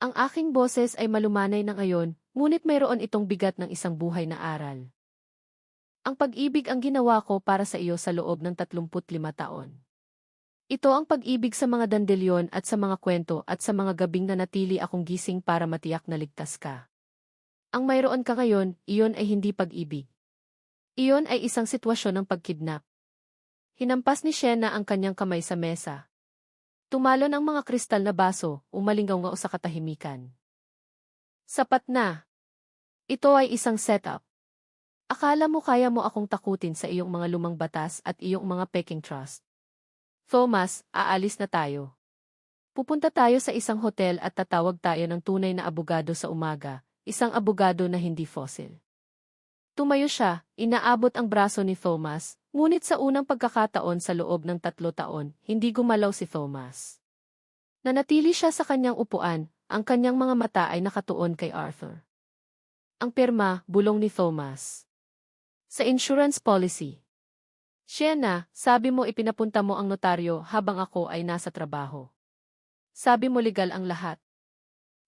[SPEAKER 1] Ang aking boses ay malumanay na ngayon, ngunit mayroon itong bigat ng isang buhay na aral. Ang pag-ibig ang ginawa ko para sa iyo sa loob ng 35 taon. Ito ang pag-ibig sa mga dandelyon at sa mga kwento at sa mga gabing na natili akong gising para matiyak na ligtas ka. Ang mayroon ka ngayon, iyon ay hindi pag-ibig. Iyon ay isang sitwasyon ng pagkidnap. Hinampas ni Sienna ang kanyang kamay sa mesa. Tumalon ang mga kristal na baso, umalingaw-ngaw sa katahimikan. Sapat na. Ito ay isang setup. Akala mo kaya mo akong takutin sa iyong mga lumang batas at iyong mga peking trust. Thomas, aalis na tayo. Pupunta tayo sa isang hotel at tatawag tayo ng tunay na abogado sa umaga, isang abogado na hindi fossil. Tumayo siya, inaabot ang braso ni Thomas, ngunit sa unang pagkakataon sa loob ng 3 taon, hindi gumalaw si Thomas. Nanatili siya sa kanyang upuan, ang kanyang mga mata ay nakatuon kay Arthur. Ang pirma, bulong ni Thomas. Sa insurance policy. Sienna, sabi mo ipinapunta mo ang notaryo habang ako ay nasa trabaho. Sabi mo legal ang lahat.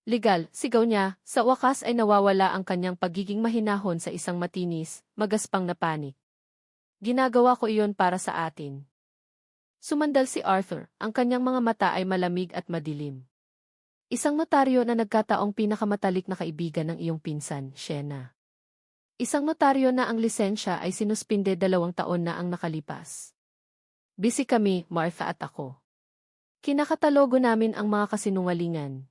[SPEAKER 1] Legal, sigaw niya, sa wakas ay nawawala ang kanyang pagiging mahinahon sa isang matinis, magaspang na panik. Ginagawa ko iyon para sa atin. Sumandal si Arthur, ang kanyang mga mata ay malamig at madilim. Isang notaryo na nagkataong pinakamatalik na kaibigan ng iyong pinsan, Sienna. Isang notaryo na ang lisensya ay sinuspinde 2 taon na ang nakalipas. Busy kami, Martha at ako. Kinakatalogo namin ang mga kasinungalingan.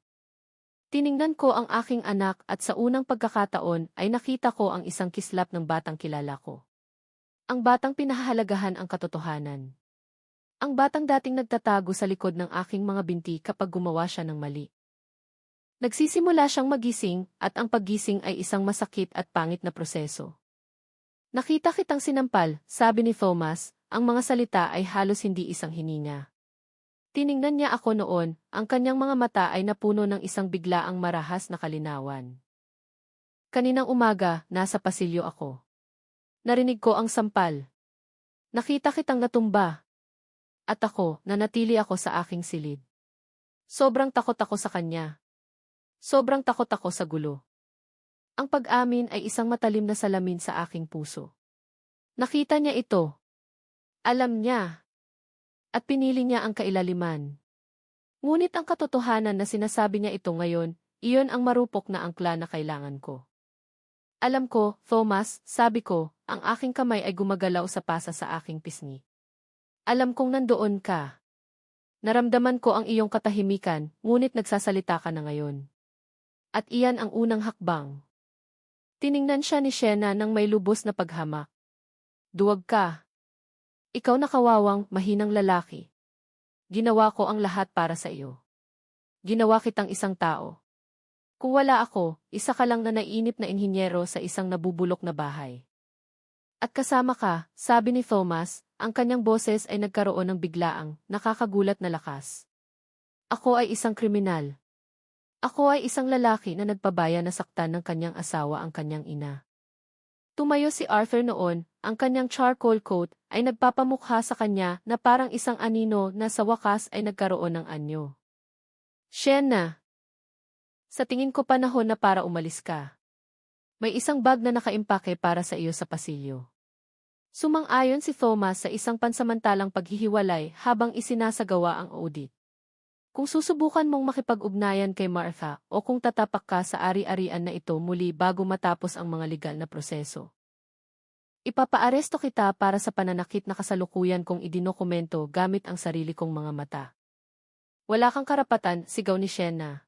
[SPEAKER 1] Tiningnan ko ang aking anak at sa unang pagkakataon ay nakita ko ang isang kislap ng batang kilala ko. Ang batang pinahahalagahan ang katotohanan. Ang batang dating nagtatago sa likod ng aking mga binti kapag gumawa siya ng mali. Nagsisimula siyang magising at ang paggising ay isang masakit at pangit na proseso. Nakita kitang sinampal, sabi ni Thomas, ang mga salita ay halos hindi isang hininga. Tiningnan niya ako noon, ang kanyang mga mata ay napuno ng isang biglaang marahas na kalinawan. Kaninang umaga, nasa pasilyo ako. Narinig ko ang sampal. Nakita kitang natumba. At ako, nanatili ako sa aking silid. Sobrang takot ako sa kanya. Sobrang takot ako sa gulo. Ang pag-amin ay isang matalim na salamin sa aking puso. Nakita niya ito. Alam niya. At pinili niya ang kailaliman. Ngunit ang katotohanan na sinasabi niya ito ngayon, iyon ang marupok na angkla na kailangan ko. Alam ko, Thomas, sabi ko, ang aking kamay ay gumagalaw sa pasa sa aking pisngi. Alam kong nandoon ka. Naramdaman ko ang iyong katahimikan, ngunit nagsasalita ka na ngayon. At iyan ang unang hakbang. Tiningnan siya ni Sienna nang may lubos na paghamak. Duwag ka. Ikaw na kawawang, mahinang lalaki. Ginawa ko ang lahat para sa iyo. Ginawa kitang isang tao. Kung wala ako, isa ka lang na naiinip na inhinyero sa isang nabubulok na bahay. At kasama ka, sabi ni Thomas, ang kanyang boses ay nagkaroon ng biglaang, nakakagulat na lakas. Ako ay isang kriminal. Ako ay isang lalaki na nagpabaya na saktan ng kanyang asawa ang kanyang ina. Tumayo si Arthur noon, ang kanyang charcoal coat ay nagpapamukha sa kanya na parang isang anino na sa wakas ay nagkaroon ng anyo. Sienna. Sa tingin ko panahon na para umalis ka. May isang bag na nakaimpake para sa iyo sa pasilyo. Sumang-ayon si Thomas sa isang pansamantalang paghihiwalay habang isinasagawa ang audit. Kung susubukan mong makipag-ugnayan kay Martha o kung tatapak ka sa ari-arian na ito muli bago matapos ang mga legal na proseso. Ipapaaresto kita para sa pananakit na kasalukuyan kong idinokumento gamit ang sarili kong mga mata. Wala kang karapatan, sigaw ni Sienna.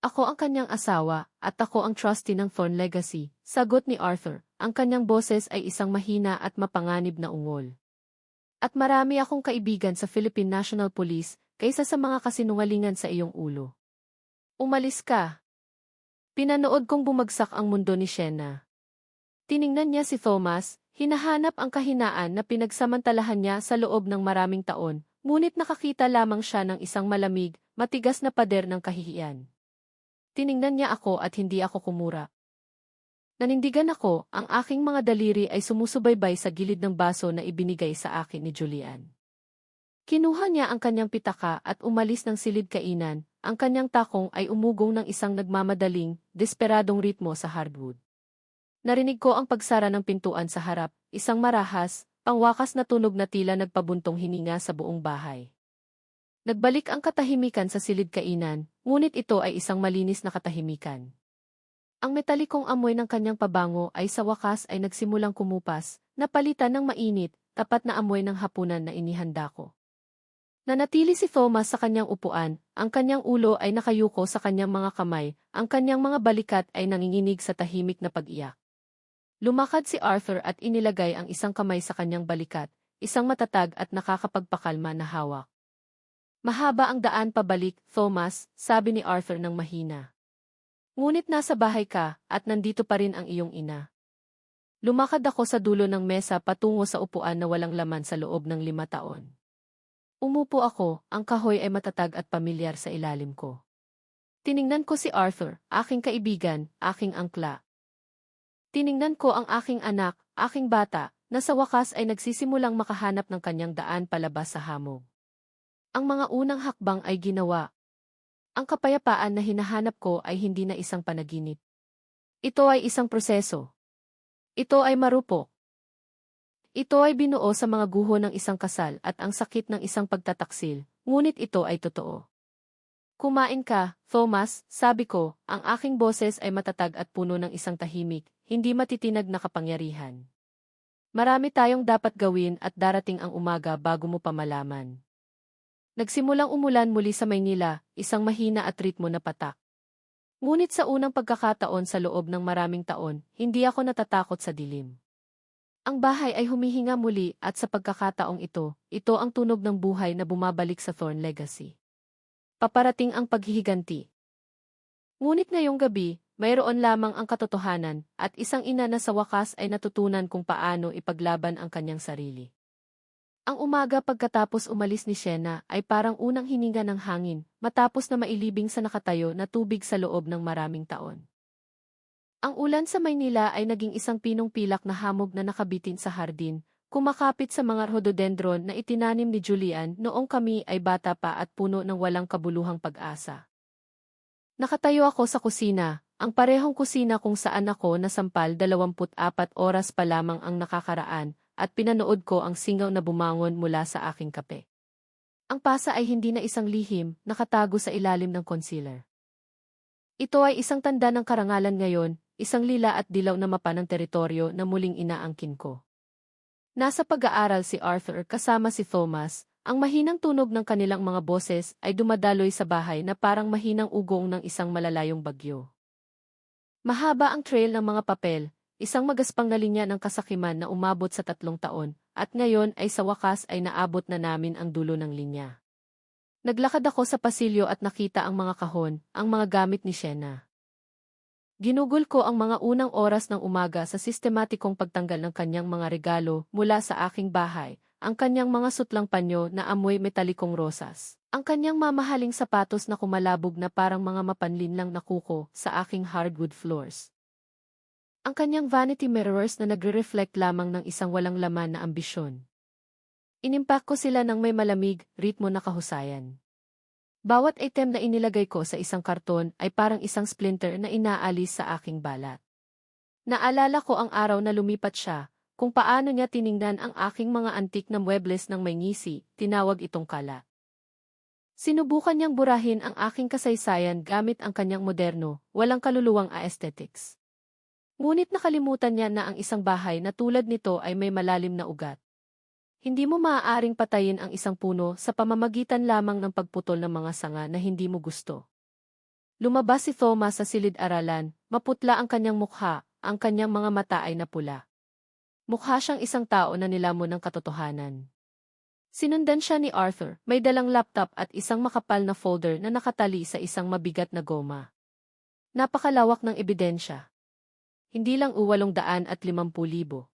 [SPEAKER 1] Ako ang kanyang asawa, at ako ang trustee ng Thorn Legacy, sagot ni Arthur. Ang kanyang boses ay isang mahina at mapanganib na ungol. At marami akong kaibigan sa Philippine National Police, kaysa sa mga kasinungalingan sa iyong ulo. Umalis ka. Pinanood kong bumagsak ang mundo ni Sienna. Tiningnan niya si Thomas, hinahanap ang kahinaan na pinagsamantalahan niya sa loob ng maraming taon, ngunit nakakita lamang siya ng isang malamig, matigas na pader ng kahihiyan. Tiningnan niya ako at hindi ako kumura. Nanindigan ako, ang aking mga daliri ay sumusubaybay sa gilid ng baso na ibinigay sa akin ni Julian. Kinuha niya ang kanyang pitaka at umalis ng silid kainan, ang kanyang takong ay umugong ng isang nagmamadaling, desperadong ritmo sa hardwood. Narinig ko ang pagsara ng pintuan sa harap, isang marahas, pangwakas na tunog na tila nagpabuntong hininga sa buong bahay. Nagbalik ang katahimikan sa silid kainan, ngunit ito ay isang malinis na katahimikan. Ang metalikong amoy ng kanyang pabango ay sa wakas ay nagsimulang kumupas, napalitan ng mainit, tapat na amoy ng hapunan na inihanda ko. Nanatili si Thomas sa kanyang upuan, ang kanyang ulo ay nakayuko sa kanyang mga kamay, ang kanyang mga balikat ay nanginginig sa tahimik na pag-iyak. Lumakad si Arthur at inilagay ang isang kamay sa kanyang balikat, isang matatag at nakakapagpakalma na hawak. Mahaba ang daan pabalik, Thomas, sabi ni Arthur ng mahina. Ngunit nasa bahay ka, at nandito pa rin ang iyong ina. Lumakad ako sa dulo ng mesa patungo sa upuan na walang laman sa loob ng 5 taon. Umupo ako, ang kahoy ay matatag at pamilyar sa ilalim ko. Tiningnan ko si Arthur, aking kaibigan, aking angkla. Tiningnan ko ang aking anak, aking bata, na sa wakas ay nagsisimulang makahanap ng kanyang daan palabas sa hamog. Ang mga unang hakbang ay ginawa. Ang kapayapaan na hinahanap ko ay hindi na isang panaginip. Ito ay isang proseso. Ito ay marupok. Ito ay binuo sa mga guho ng isang kasal at ang sakit ng isang pagtataksil, ngunit ito ay totoo. Kumain ka, Thomas, sabi ko, ang aking boses ay matatag at puno ng isang tahimik, hindi matitinag na kapangyarihan. Marami tayong dapat gawin at darating ang umaga bago mo pa malaman. Nagsimulang umulan muli sa Maynila, isang mahina at ritmo na patak. Ngunit sa unang pagkakataon sa loob ng maraming taon, hindi ako natatakot sa dilim. Ang bahay ay humihinga muli at sa pagkakataong ito ang tunog ng buhay na bumabalik sa Thorn Legacy. Paparating ang paghihiganti. Ngunit ngayong gabi, mayroon lamang ang katotohanan at isang ina na sa wakas ay natutunan kung paano ipaglaban ang kanyang sarili. Ang umaga pagkatapos umalis ni Sienna ay parang unang hininga ng hangin matapos na mailibing sa nakatayo na tubig sa loob ng maraming taon. Ang ulan sa Maynila ay naging isang pinong pilak na hamog na nakabitin sa hardin, kumakapit sa mga rhododendron na itinanim ni Julian noong kami ay bata pa at puno ng walang kabuluhang pag-asa. Nakatayo ako sa kusina, ang parehong kusina kung saan ako nasampal 24 oras pa lamang ang nakakaraan, at pinanood ko ang singaw na bumangon mula sa aking kape. Ang pasa ay hindi na isang lihim, nakatago sa ilalim ng concealer. Ito ay isang tanda ng karangalan ngayon, isang lila at dilaw na mapa ng teritoryo na muling inaangkin ko. Nasa pag-aaral si Arthur kasama si Thomas, ang mahinang tunog ng kanilang mga boses ay dumadaloy sa bahay na parang mahinang ugong ng isang malalayong bagyo. Mahaba ang trail ng mga papel, isang magaspang na linya ng kasakiman na umabot sa 3 taon, at ngayon ay sa wakas ay naabot na namin ang dulo ng linya. Naglakad ako sa pasilyo at nakita ang mga kahon, ang mga gamit ni Sienna. Ginugol ko ang mga unang oras ng umaga sa sistematikong pagtanggal ng kanyang mga regalo mula sa aking bahay, ang kanyang mga sutlang panyo na amoy metalikong rosas, ang kanyang mamahaling sapatos na kumalabog na parang mga mapanlinlang na kuko sa aking hardwood floors. Ang kanyang vanity mirrors na nagre-reflect lamang ng isang walang laman na ambisyon. Inimpak ko sila ng may malamig, ritmo na kahusayan. Bawat item na inilagay ko sa isang karton ay parang isang splinter na inaalis sa aking balat. Naalala ko ang araw na lumipat siya, kung paano niya tiningnan ang aking mga antik na muebles ng may ngisi, tinawag itong kalat. Sinubukan niyang burahin ang aking kasaysayan gamit ang kanyang moderno, walang kaluluwang aesthetics. Ngunit nakalimutan niya na ang isang bahay na tulad nito ay may malalim na ugat. Hindi mo maaaring patayin ang isang puno sa pamamagitan lamang ng pagputol ng mga sanga na hindi mo gusto. Lumabas si Thomas sa silid-aralan, maputla ang kanyang mukha, ang kanyang mga mata ay napula. Mukha siyang isang tao na nilamon ng katotohanan. Sinundan siya ni Arthur, may dalang laptop at isang makapal na folder na nakatali sa isang mabigat na goma. Napakalawak ng ebidensya. Hindi lang 850,000.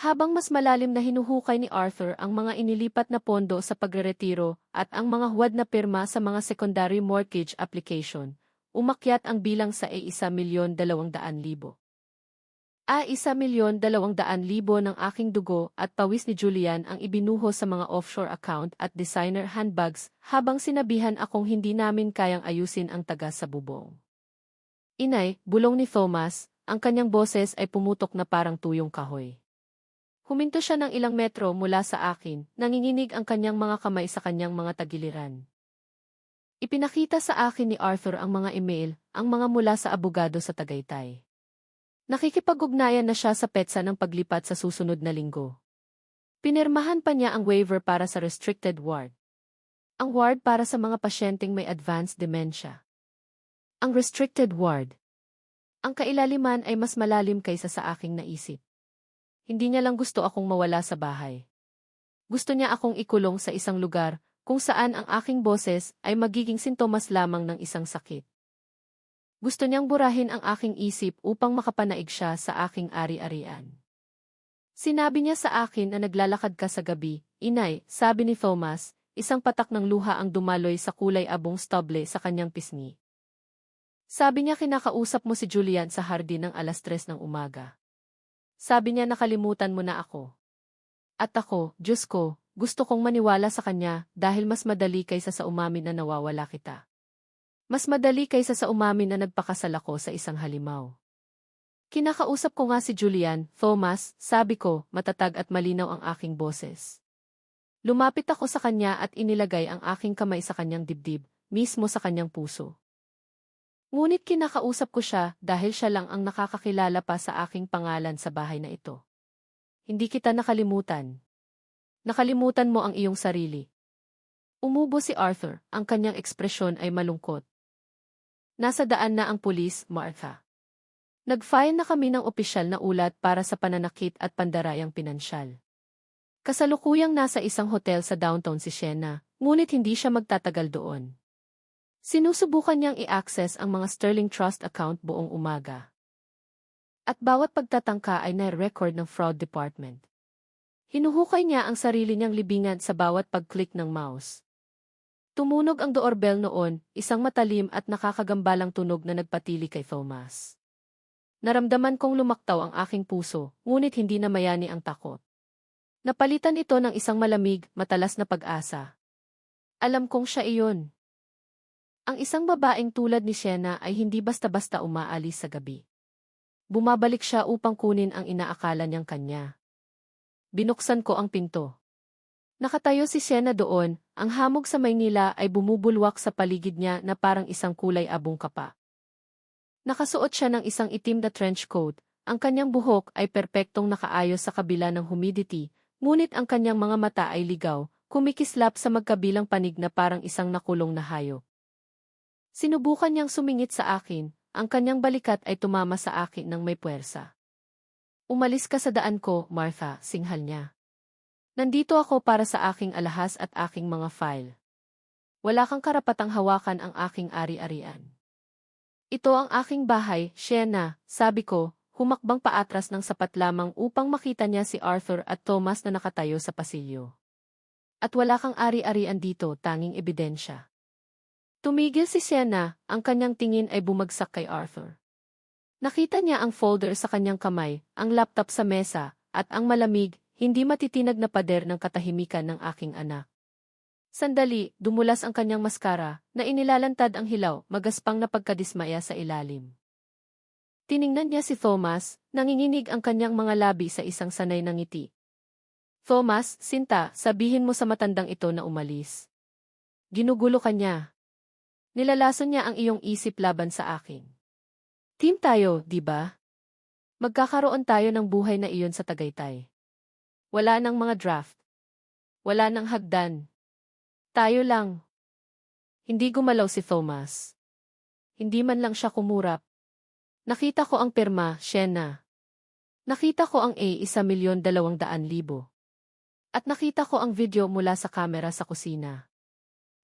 [SPEAKER 1] Habang mas malalim na hinuhukay ni Arthur ang mga inilipat na pondo sa pagreretiro at ang mga huwad na pirma sa mga secondary mortgage application, umakyat ang bilang sa ₱1,200,000. ₱1,200,000 ng aking dugo at pawis ni Julian ang ibinuho sa mga offshore account at designer handbags habang sinabihan akong hindi namin kayang ayusin ang taga sa bubong. Inay, bulong ni Thomas, ang kanyang boses ay pumutok na parang tuyong kahoy. Huminto siya ng ilang metro mula sa akin, nanginginig ang kanyang mga kamay sa kanyang mga tagiliran. Ipinakita sa akin ni Arthur ang mga email, ang mga mula sa abogado sa Tagaytay. Nakikipag-ugnayan na siya sa petsa ng paglipat sa susunod na linggo. Pinirmahan pa niya ang waiver para sa restricted ward. Ang ward para sa mga pasyenteng may advanced dementia. Ang restricted ward. Ang kailaliman ay mas malalim kaysa sa aking naisip. Hindi niya lang gusto akong mawala sa bahay. Gusto niya akong ikulong sa isang lugar kung saan ang aking boses ay magiging sintomas lamang ng isang sakit. Gusto niyang burahin ang aking isip upang makapanaig siya sa aking ari-arian. Sinabi niya sa akin na naglalakad ka sa gabi, Inay, sabi ni Thomas, isang patak ng luha ang dumaloy sa kulay abong stubble sa kanyang pisngi. Sabi niya kinakausap mo si Julian sa hardin ng 3:00 ng umaga. Sabi niya nakalimutan mo na ako. At ako, Diyos ko, gusto kong maniwala sa kanya dahil mas madali kaysa sa umamin na nawawala kita. Mas madali kaysa sa umamin na nagpakasal ako sa isang halimaw. Kinakausap ko nga si Julian, Thomas, sabi ko, matatag at malinaw ang aking boses. Lumapit ako sa kanya at inilagay ang aking kamay sa kanyang dibdib, mismo sa kanyang puso. Ngunit kinakausap ko siya dahil siya lang ang nakakakilala pa sa aking pangalan sa bahay na ito. Hindi kita nakalimutan. Nakalimutan mo ang iyong sarili. Umubo si Arthur, ang kanyang ekspresyon ay malungkot. Nasa daan na ang pulis, Martha. Nag-file na kami ng opisyal na ulat para sa pananakit at pandarayang pinansyal. Kasalukuyang nasa isang hotel sa downtown si Sienna, ngunit hindi siya magtatagal doon. Sinusubukan niyang i-access ang mga Sterling Trust account buong umaga. At bawat pagtatangka ay na-record ng fraud department. Hinuhukay niya ang sarili niyang libingan sa bawat pag-click ng mouse. Tumunog ang doorbell noon, isang matalim at nakakagambalang tunog na nagpatili kay Thomas. Naramdaman kong lumaktaw ang aking puso, ngunit hindi na mayani ang takot. Napalitan ito ng isang malamig, matalas na pag-asa. Alam kong siya iyon. Ang isang babaeng tulad ni Sienna ay hindi basta-basta umaalis sa gabi. Bumabalik siya upang kunin ang inaakala niyang kanya. Binuksan ko ang pinto. Nakatayo si Sienna doon, ang hamog sa Maynila ay bumubulwak sa paligid niya na parang isang kulay abong kapa. Nakasuot siya ng isang itim na trench coat, ang kanyang buhok ay perpektong nakaayos sa kabila ng humidity, ngunit ang kanyang mga mata ay ligaw, kumikislap sa magkabilang panig na parang isang nakulong na hayop. Sinubukan niyang sumingit sa akin, ang kanyang balikat ay tumama sa akin ng may puwersa. Umalis ka sa daan ko, Martha, singhal niya. Nandito ako para sa aking alahas at aking mga file. Wala kang karapatang hawakan ang aking ari-arian. Ito ang aking bahay, Sienna, sabi ko, humakbang paatras ng sapat lamang upang makita niya si Arthur at Thomas na nakatayo sa pasilyo. At wala kang ari-arian dito, tanging ebidensya. Tumigil si Sienna, ang kanyang tingin ay bumagsak kay Arthur. Nakita niya ang folder sa kanyang kamay, ang laptop sa mesa, at ang malamig, hindi matitinag na pader ng katahimikan ng aking anak. Sandali, dumulas ang kanyang maskara, na inilalantad ang hilaw, magaspang na pagkadismaya sa ilalim. Tiningnan niya si Thomas, nanginginig ang kanyang mga labi sa isang sanay na ngiti. Thomas, Sinta, sabihin mo sa matandang ito na umalis. Ginugulo ka niya. Nilalason niya ang iyong isip laban sa akin. Team tayo, di ba? Magkakaroon tayo ng buhay na iyon sa Tagaytay. Wala nang mga draft. Wala nang hagdan. Tayo lang. Hindi gumalaw si Thomas. Hindi man lang siya kumurap. Nakita ko ang pirma, Sienna. Nakita ko ang A1,200,000. At nakita ko ang video mula sa kamera sa kusina.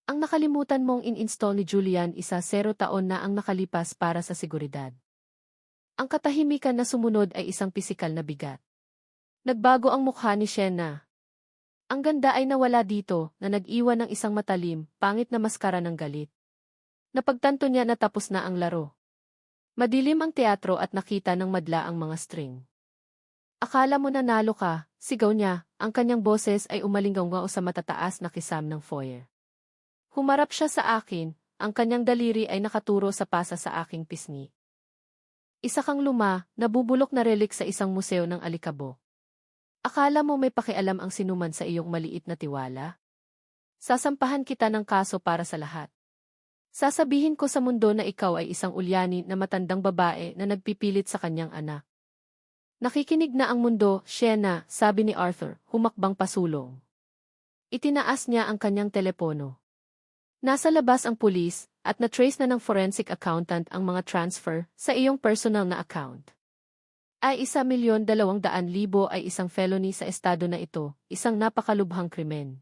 [SPEAKER 1] Ang nakalimutan mong in-install ni Julian 0 taon na ang nakalipas para sa seguridad. Ang katahimikan na sumunod ay isang pisikal na bigat. Nagbago ang mukha ni Sienna. Ang ganda ay nawala dito na nag-iwan ng isang matalim, pangit na maskara ng galit. Napagtanto niya na tapos na ang laro. Madilim ang teatro at nakita ng madla ang mga string. Akala mo nanalo ka, sigaw niya, ang kanyang boses ay umalinggaw sa matataas na kisam ng foyer. Humarap siya sa akin, ang kanyang daliri ay nakaturo sa pasa sa aking pisngi. Isa kang nabubulok na relik sa isang museo ng alikabok. Akala mo may pakialam ang sinuman sa iyong maliit na tiwala? Sasampahan kita ng kaso para sa lahat. Sasabihin ko sa mundo na ikaw ay isang ulyani na matandang babae na nagpipilit sa kanyang anak. Nakikinig na ang mundo, Sienna, sabi ni Arthur, humakbang pasulong. Itinaas niya ang kanyang telepono. Nasa labas ang pulis, at na-trace na ng forensic accountant ang mga transfer sa iyong personal na account. Ay 1,200,000 ay isang felony sa estado na ito, isang napakalubhang krimen.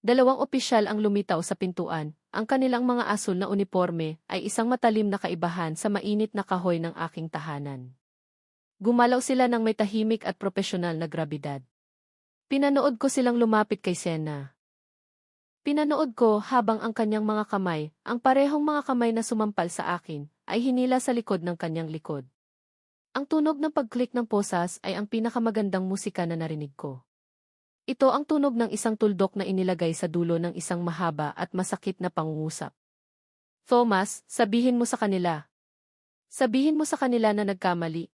[SPEAKER 1] 2 opisyal ang lumitaw sa pintuan, ang kanilang mga asul na uniforme ay isang matalim na kaibahan sa mainit na kahoy ng aking tahanan. Gumalaw sila ng may tahimik at propesyonal na grabidad. Pinanood ko silang lumapit kay Sienna. Pinanood ko habang ang kanyang mga kamay, ang parehong mga kamay na sumampal sa akin, ay hinila sa likod ng kanyang likod. Ang tunog ng pag-click ng posas ay ang pinakamagandang musika na narinig ko. Ito ang tunog ng isang tuldok na inilagay sa dulo ng isang mahaba at masakit na pangungusap. Thomas, sabihin mo sa kanila. Sabihin mo sa kanila na nagkamali.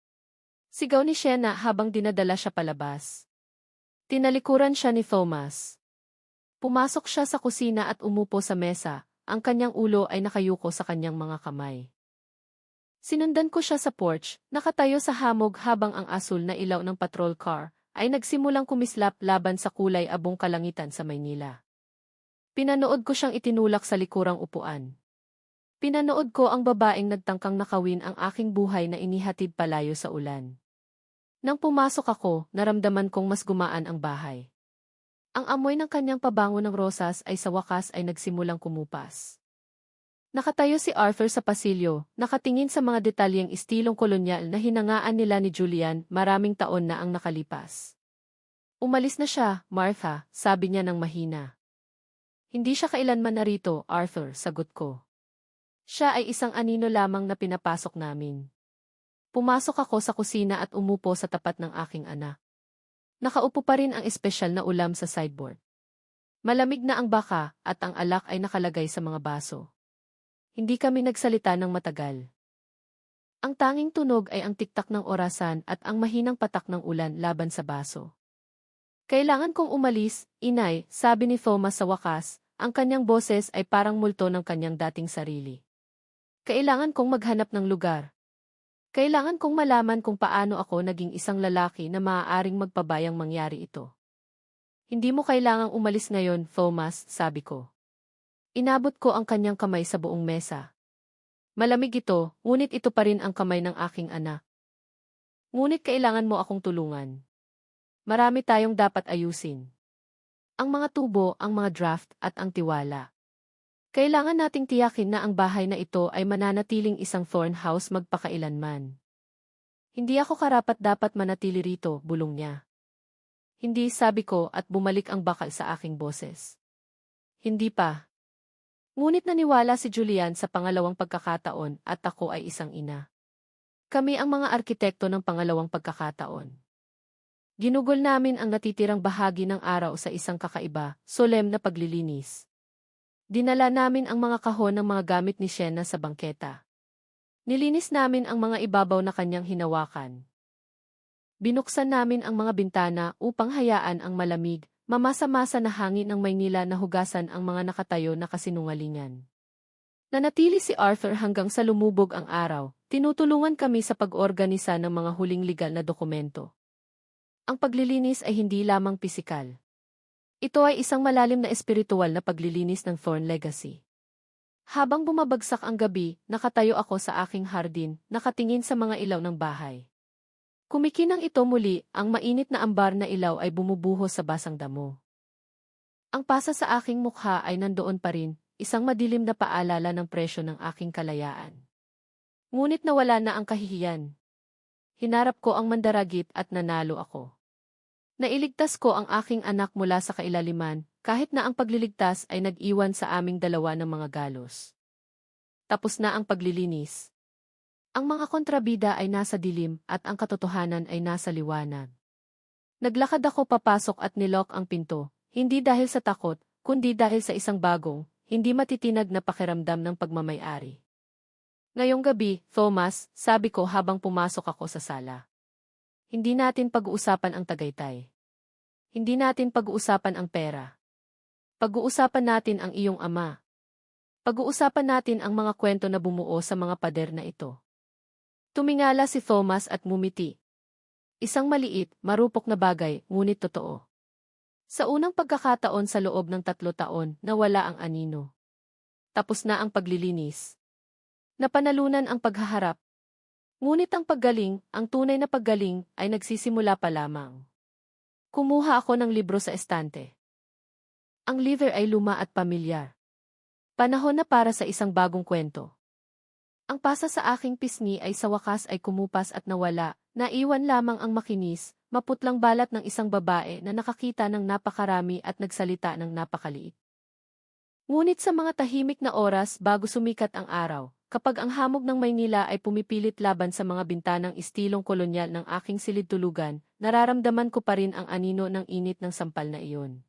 [SPEAKER 1] Sigaw ni Sienna habang dinadala siya palabas. Tinalikuran siya ni Thomas. Pumasok siya sa kusina at umupo sa mesa, ang kanyang ulo ay nakayuko sa kanyang mga kamay. Sinundan ko siya sa porch, nakatayo sa hamog habang ang asul na ilaw ng patrol car ay nagsimulang kumislap laban sa kulay abong kalangitan sa Maynila. Pinanood ko siyang itinulak sa likurang upuan. Pinanood ko ang babaeng nagtangkang nakawin ang aking buhay na inihatid palayo sa ulan. Nang pumasok ako, naramdaman kong mas gumaan ang bahay. Ang amoy ng kanyang pabango ng rosas ay sa wakas ay nagsimulang kumupas. Nakatayo si Arthur sa pasilyo, nakatingin sa mga detalyeng istilong kolonyal na hinangaan nila ni Julian maraming taon na ang nakalipas. Umalis na siya, Martha, sabi niya ng mahina. Hindi siya kailanman narito, Arthur, sagot ko. Siya ay isang anino lamang na pinapasok namin. Pumasok ako sa kusina at umupo sa tapat ng aking anak. Nakaupo pa rin ang espesyal na ulam sa sideboard. Malamig na ang baka at ang alak ay nakalagay sa mga baso. Hindi kami nagsalita ng matagal. Ang tanging tunog ay ang tiktak ng orasan at ang mahinang patak ng ulan laban sa baso. Kailangan kong umalis, inay, sabi ni Thomas sa wakas, ang kanyang boses ay parang multo ng kanyang dating sarili. Kailangan kong maghanap ng lugar. Kailangan kong malaman kung paano ako naging isang lalaki na maaaring magpabayang mangyari ito. Hindi mo kailangang umalis ngayon, Thomas, sabi ko. Inabot ko ang kanyang kamay sa buong mesa. Malamig ito, ngunit ito pa rin ang kamay ng aking anak. Ngunit kailangan mo akong tulungan. Marami tayong dapat ayusin. Ang mga tubo, ang mga draft, at ang tiwala. Kailangan nating tiyakin na ang bahay na ito ay mananatiling isang thorn house magpakailanman. Hindi ako karapat-dapat manatili rito, bulong niya. Hindi, sabi ko at bumalik ang bakal sa aking boses. Hindi pa. Ngunit naniwala si Julian sa pangalawang pagkakataon at ako ay isang ina. Kami ang mga arkitekto ng pangalawang pagkakataon. Ginugol namin ang natitirang bahagi ng araw sa isang kakaiba, solem na paglilinis. Dinala namin ang mga kahon ng mga gamit ni Sienna sa bangketa. Nilinis namin ang mga ibabaw na kanyang hinawakan. Binuksan namin ang mga bintana upang hayaan ang malamig, mamasa-masa na hangin ng Maynila na hugasan ang mga nakatayo na kasinungalingan. Nanatili si Arthur hanggang sa lumubog ang araw, tinutulungan kami sa pag-organisa ng mga huling legal na dokumento. Ang paglilinis ay hindi lamang pisikal. Ito ay isang malalim na espiritual na paglilinis ng Thorn Legacy. Habang bumabagsak ang gabi, nakatayo ako sa aking hardin, nakatingin sa mga ilaw ng bahay. Kumikinang ito muli, ang mainit na ambar na ilaw ay bumubuhos sa basang damo. Ang pasa sa aking mukha ay nandoon pa rin, isang madilim na paalala ng presyo ng aking kalayaan. Ngunit nawala na ang kahihiyan. Hinarap ko ang mandaragit at nanalo ako. Nailigtas ko ang aking anak mula sa kailaliman, kahit na ang pagliligtas ay nag-iwan sa aming dalawa ng mga galos. Tapos na ang paglilinis. Ang mga kontrabida ay nasa dilim at ang katotohanan ay nasa liwanag. Naglakad ako papasok at nilock ang pinto, hindi dahil sa takot, kundi dahil sa isang bagong, hindi matitinag na pakiramdam ng pagmamay-ari. Ngayong gabi, Thomas, sabi ko habang pumasok ako sa sala. Hindi natin pag-uusapan ang tagaytay. Hindi natin pag-uusapan ang pera. Pag-uusapan natin ang iyong ama. Pag-uusapan natin ang mga kwento na bumuo sa mga pader na ito. Tumingala si Thomas at ngumiti. Isang maliit, marupok na bagay, ngunit totoo. Sa unang pagkakataon sa loob ng 3 taon, nawala ang anino. Tapos na ang paglilinis. Napanalunan ang paghaharap. Ngunit ang paggaling, ang tunay na paggaling, ay nagsisimula pa lamang. Kumuha ako ng libro sa estante. Ang liver ay luma at pamilyar. Panahon na para sa isang bagong kwento. Ang pasa sa aking pisngi ay sa wakas ay kumupas at nawala, naiwan lamang ang makinis, maputlang balat ng isang babae na nakakita ng napakarami at nagsalita ng napakaliit. Ngunit sa mga tahimik na oras bago sumikat ang araw, kapag ang hamog ng Maynila ay pumipilit laban sa mga bintanang istilong kolonyal ng aking silid-tulugan, nararamdaman ko pa rin ang anino ng init ng sampal na iyon.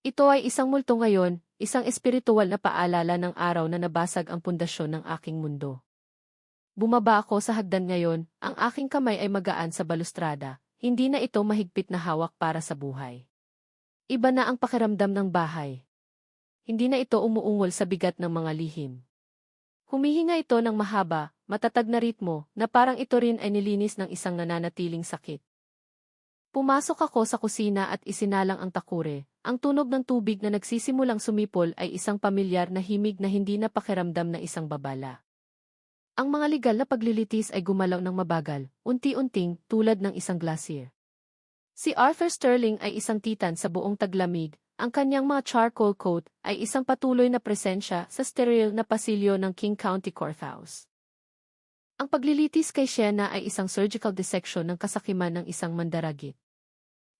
[SPEAKER 1] Ito ay isang multo ngayon, isang espiritual na paalala ng araw na nabasag ang pundasyon ng aking mundo. Bumaba ako sa hagdan ngayon, ang aking kamay ay magaan sa balustrada, hindi na ito mahigpit na hawak para sa buhay. Iba na ang pakiramdam ng bahay. Hindi na ito umuungol sa bigat ng mga lihim. Humihinga ito ng mahaba, matatag na ritmo, na parang ito rin ay nilinis ng isang nananatiling sakit. Pumasok ako sa kusina at isinalang ang takure. Ang tunog ng tubig na nagsisimulang sumipol ay isang pamilyar na himig na hindi na pakiramdam na isang babala. Ang mga legal na paglilitis ay gumalaw ng mabagal, unti-unting, tulad ng isang glacier. Si Arthur Sterling ay isang titan sa buong taglamig. Ang kanyang mga charcoal coat ay isang patuloy na presensya sa sterile na pasilyo ng King County Courthouse. Ang paglilitis kay Sienna ay isang surgical dissection ng kasakiman ng isang mandaragit.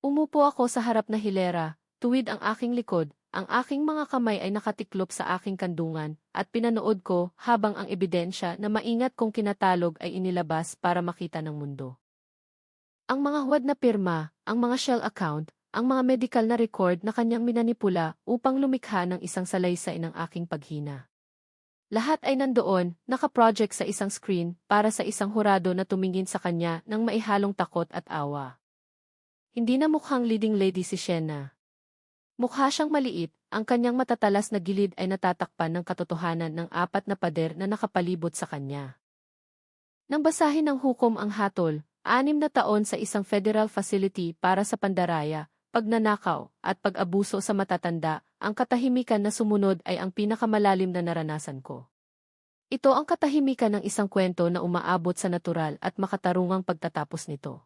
[SPEAKER 1] Umupo ako sa harap na hilera, tuwid ang aking likod, ang aking mga kamay ay nakatiklop sa aking kandungan, at pinanood ko habang ang ebidensya na maingat kong kinatalog ay inilabas para makita ng mundo. Ang mga huwad na pirma, ang mga shell account, ang mga medical na record na kanyang minanipula upang lumikha ng isang salaysay ng aking paghina. Lahat ay nandoon, nakaproject sa isang screen, para sa isang hurado na tumingin sa kanya ng maihalong takot at awa. Hindi na mukhang leading lady si Sienna. Mukha siyang maliit, ang kanyang matatalas na gilid ay natatakpan ng katotohanan ng 4 na pader na nakapalibot sa kanya. Nang basahin ng hukom ang hatol, 6 na taon sa isang federal facility para sa pandaraya, pagnanakaw, at pag-abuso sa matatanda, ang katahimikan na sumunod ay ang pinakamalalim na naranasan ko. Ito ang katahimikan ng isang kwento na umaabot sa natural at makatarungang pagtatapos nito.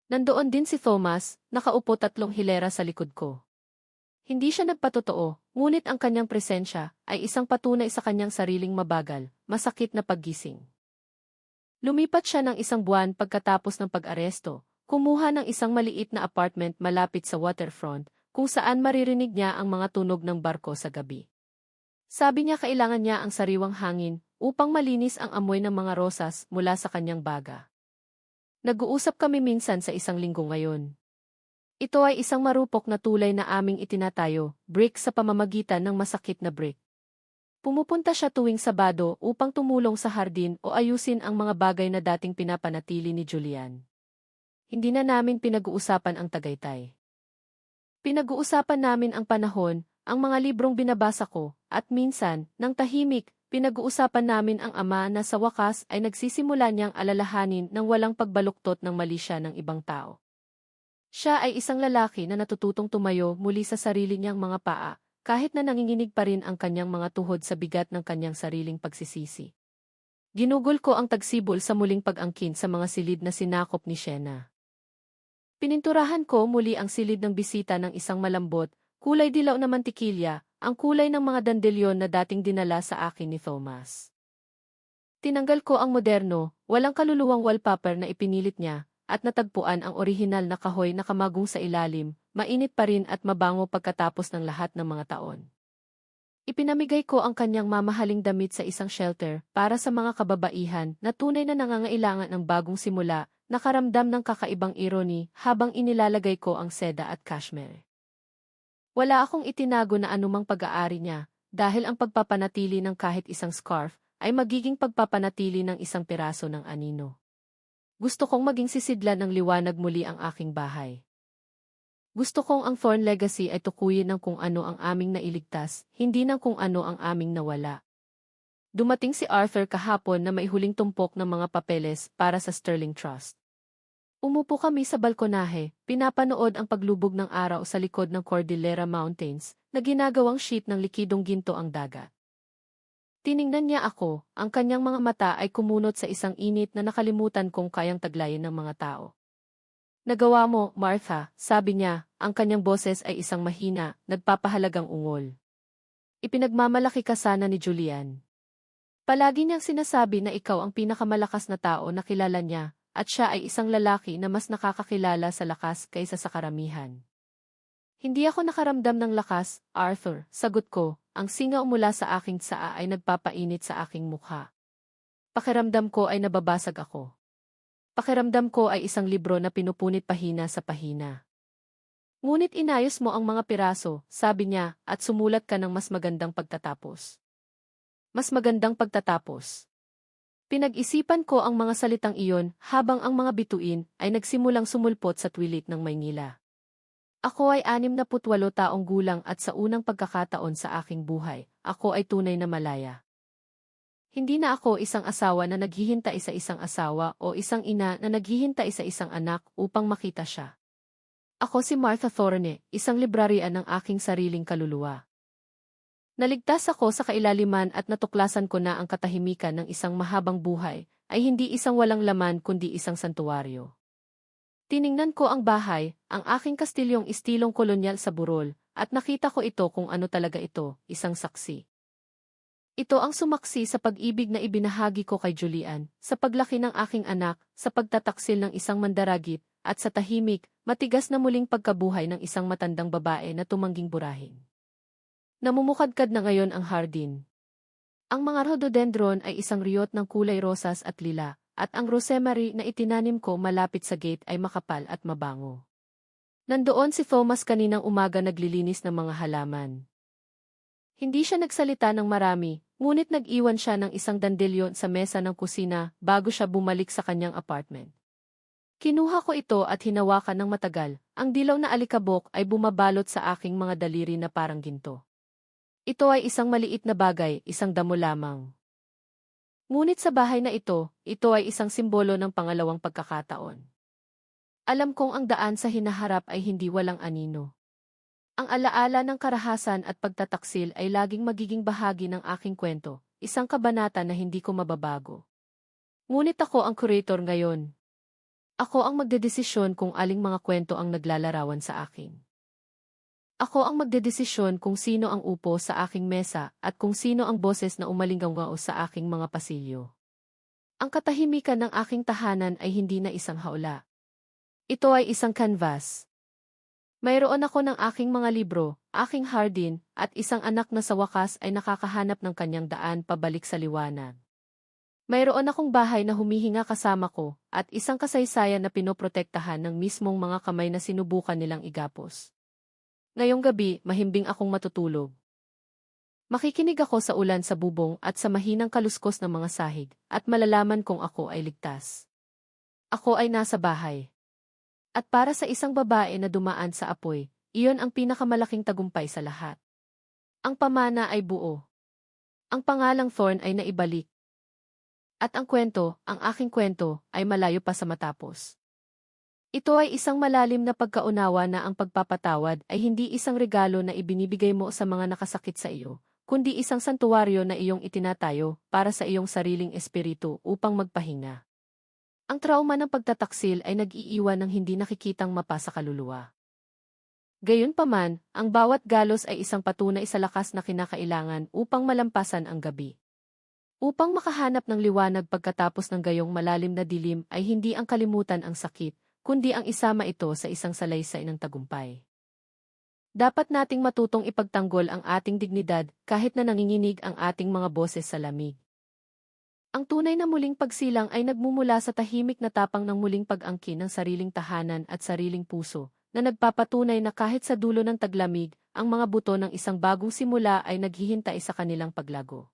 [SPEAKER 1] Nandoon din si Thomas, nakaupo 3 hilera sa likod ko. Hindi siya nagpatotoo, ngunit ang kanyang presensya ay isang patunay sa kanyang sariling mabagal, masakit na paggising. Lumipat siya ng 1 buwan pagkatapos ng pag-aresto, kumuha ng isang maliit na apartment malapit sa waterfront, kung saan maririnig niya ang mga tunog ng barko sa gabi. Sabi niya kailangan niya ang sariwang hangin upang malinis ang amoy ng mga rosas mula sa kanyang baga. Nag-uusap kami minsan sa 1 linggo ngayon. Ito ay isang marupok na tulay na aming itinatayo, brick sa pamamagitan ng masakit na brick. Pumupunta siya tuwing Sabado upang tumulong sa hardin o ayusin ang mga bagay na dating pinapanatili ni Julian. Hindi na namin pinag-uusapan ang tagaytay. Pinag-uusapan namin ang panahon, ang mga librong binabasa ko, at minsan, nang tahimik, pinag-uusapan namin ang ama na sa wakas ay nagsisimula niyang alalahanin ng walang pagbaluktot ng mali siya ng ibang tao. Siya ay isang lalaki na natututong tumayo muli sa sarili niyang mga paa, kahit na nanginginig pa rin ang kanyang mga tuhod sa bigat ng kanyang sariling pagsisisi. Ginugol ko ang tagsibol sa muling pag-angkin sa mga silid na sinakop ni Shena. Pininturahan ko muli ang silid ng bisita ng isang malambot, kulay dilaw na mantikilya, ang kulay ng mga dandelyon na dating dinala sa akin ni Thomas. Tinanggal ko ang moderno, walang kaluluwang wallpaper na ipinilit niya, at natagpuan ang orihinal na kahoy na kamagong sa ilalim, mainit pa rin at mabango pagkatapos ng lahat ng mga taon. Ipinamigay ko ang kanyang mamahaling damit sa isang shelter para sa mga kababaihan na tunay na nangangailangan ng bagong simula, nakaramdam ng kakaibang irony habang inilalagay ko ang seda at cashmere. Wala akong itinago na anumang pag-aari niya, dahil ang pagpapanatili ng kahit isang scarf ay magiging pagpapanatili ng isang piraso ng anino. Gusto kong maging sisidlan ng liwanag muli ang aking bahay. Gusto kong ang Thorn Legacy ay tukuyin ng kung ano ang aming nailigtas, hindi ng kung ano ang aming nawala. Dumating si Arthur kahapon na may huling tumpok ng mga papeles para sa Sterling Trust. Umupo kami sa balkonahe, pinapanood ang paglubog ng araw sa likod ng Cordillera Mountains, na ginagawang sheet ng likidong ginto ang dagat. Tiningnan niya ako, ang kanyang mga mata ay kumunot sa isang init na nakalimutan kong kayang taglayin ng mga tao. Nagawa mo, Martha, sabi niya, ang kanyang boses ay isang mahina, nagpapahalagang ungol. Ipinagmamalaki ka sana ni Julian. Palagi niyang sinasabi na ikaw ang pinakamalakas na tao na kilala niya, at siya ay isang lalaki na mas nakakakilala sa lakas kaysa sa karamihan. Hindi ako nakaramdam ng lakas, Arthur, sagot ko, ang singaw mula sa aking tsaa ay nagpapainit sa aking mukha. Pakiramdam ko ay nababasag ako. Pakiramdam ko ay isang libro na pinupunit pahina sa pahina. Ngunit inayos mo ang mga piraso, sabi niya, at sumulat ka ng mas magandang pagtatapos. Mas magandang pagtatapos. Pinag-isipan ko ang mga salitang iyon habang ang mga bituin ay nagsimulang sumulpot sa twilit ng Maynila. Ako ay 68 taong gulang at sa unang pagkakataon sa aking buhay, ako ay tunay na malaya. Hindi na ako isang asawa na naghihintay sa isang asawa o isang ina na naghihintay sa isang anak upang makita siya. Ako si Martha Thorne, isang librarian ng aking sariling kaluluwa. Naligtas ako sa kailaliman at natuklasan ko na ang katahimikan ng isang mahabang buhay ay hindi isang walang laman kundi isang santuwaryo. Tiningnan ko ang bahay, ang aking kastilyong istilong kolonyal sa burol, at nakita ko ito kung ano talaga ito, isang saksi. Ito ang sumaksi sa pag-ibig na ibinahagi ko kay Julian, sa paglaki ng aking anak, sa pagtataksil ng isang mandaragit, at sa tahimik, matigas na muling pagkabuhay ng isang matandang babae na tumangging burahin. Namumukadkad na ngayon ang hardin. Ang mga rhododendron ay isang riyot ng kulay rosas at lila, at ang rosemary na itinanim ko malapit sa gate ay makapal at mabango. Nandoon si Thomas kaninang umaga naglilinis ng mga halaman. Hindi siya nagsalita ng marami, ngunit nag-iwan siya ng isang dandelyon sa mesa ng kusina bago siya bumalik sa kanyang apartment. Kinuha ko ito at hinawakan ng matagal, ang dilaw na alikabok ay bumabalot sa aking mga daliri na parang ginto. Ito ay isang maliit na bagay, isang damo lamang. Ngunit sa bahay na ito ay isang simbolo ng pangalawang pagkakataon. Alam kong ang daan sa hinaharap ay hindi walang anino. Ang alaala ng karahasan at pagtataksil ay laging magiging bahagi ng aking kwento, isang kabanata na hindi ko mababago. Ngunit ako ang curator ngayon. Ako ang magdedesisyon kung aling mga kwento ang naglalarawan sa akin. Ako ang magdedesisyon kung sino ang upo sa aking mesa at kung sino ang boses na umalingaw sa aking mga pasilyo. Ang katahimikan ng aking tahanan ay hindi na isang haula. Ito ay isang canvas. Mayroon ako ng aking mga libro, aking hardin, at isang anak na sa wakas ay nakakahanap ng kanyang daan pabalik sa liwanag. Mayroon akong bahay na humihinga kasama ko, at isang kasaysayan na pinoprotektahan ng mismong mga kamay na sinubukan nilang igapos. Ngayong gabi, mahimbing akong matutulog. Makikinig ako sa ulan sa bubong at sa mahinang kaluskos ng mga sahig, at malalaman kong ako ay ligtas. Ako ay nasa bahay. At para sa isang babae na dumaan sa apoy, iyon ang pinakamalaking tagumpay sa lahat. Ang pamana ay buo. Ang pangalang Thorn ay naibalik. At ang kwento, ang aking kwento, ay malayo pa sa matapos. Ito ay isang malalim na pagkaunawa na ang pagpapatawad ay hindi isang regalo na ibinibigay mo sa mga nakasakit sa iyo, kundi isang santuwaryo na iyong itinatayo para sa iyong sariling espiritu upang magpahinga. Ang trauma ng pagtataksil ay nag-iiwan ng hindi nakikitang mapa sa kaluluwa. Gayunpaman, ang bawat galos ay isang patunay sa lakas na kinakailangan upang malampasan ang gabi. Upang makahanap ng liwanag pagkatapos ng gayong malalim na dilim ay hindi ang kalimutan ang sakit, kundi ang isama ito sa isang salaysay ng tagumpay. Dapat nating matutong ipagtanggol ang ating dignidad kahit na nanginginig ang ating mga boses sa lamig. Ang tunay na muling pagsilang ay nagmumula sa tahimik na tapang ng muling pag-angkin ng sariling tahanan at sariling puso, na nagpapatunay na kahit sa dulo ng taglamig, ang mga buto ng isang bagong simula ay naghihintay sa kanilang paglago.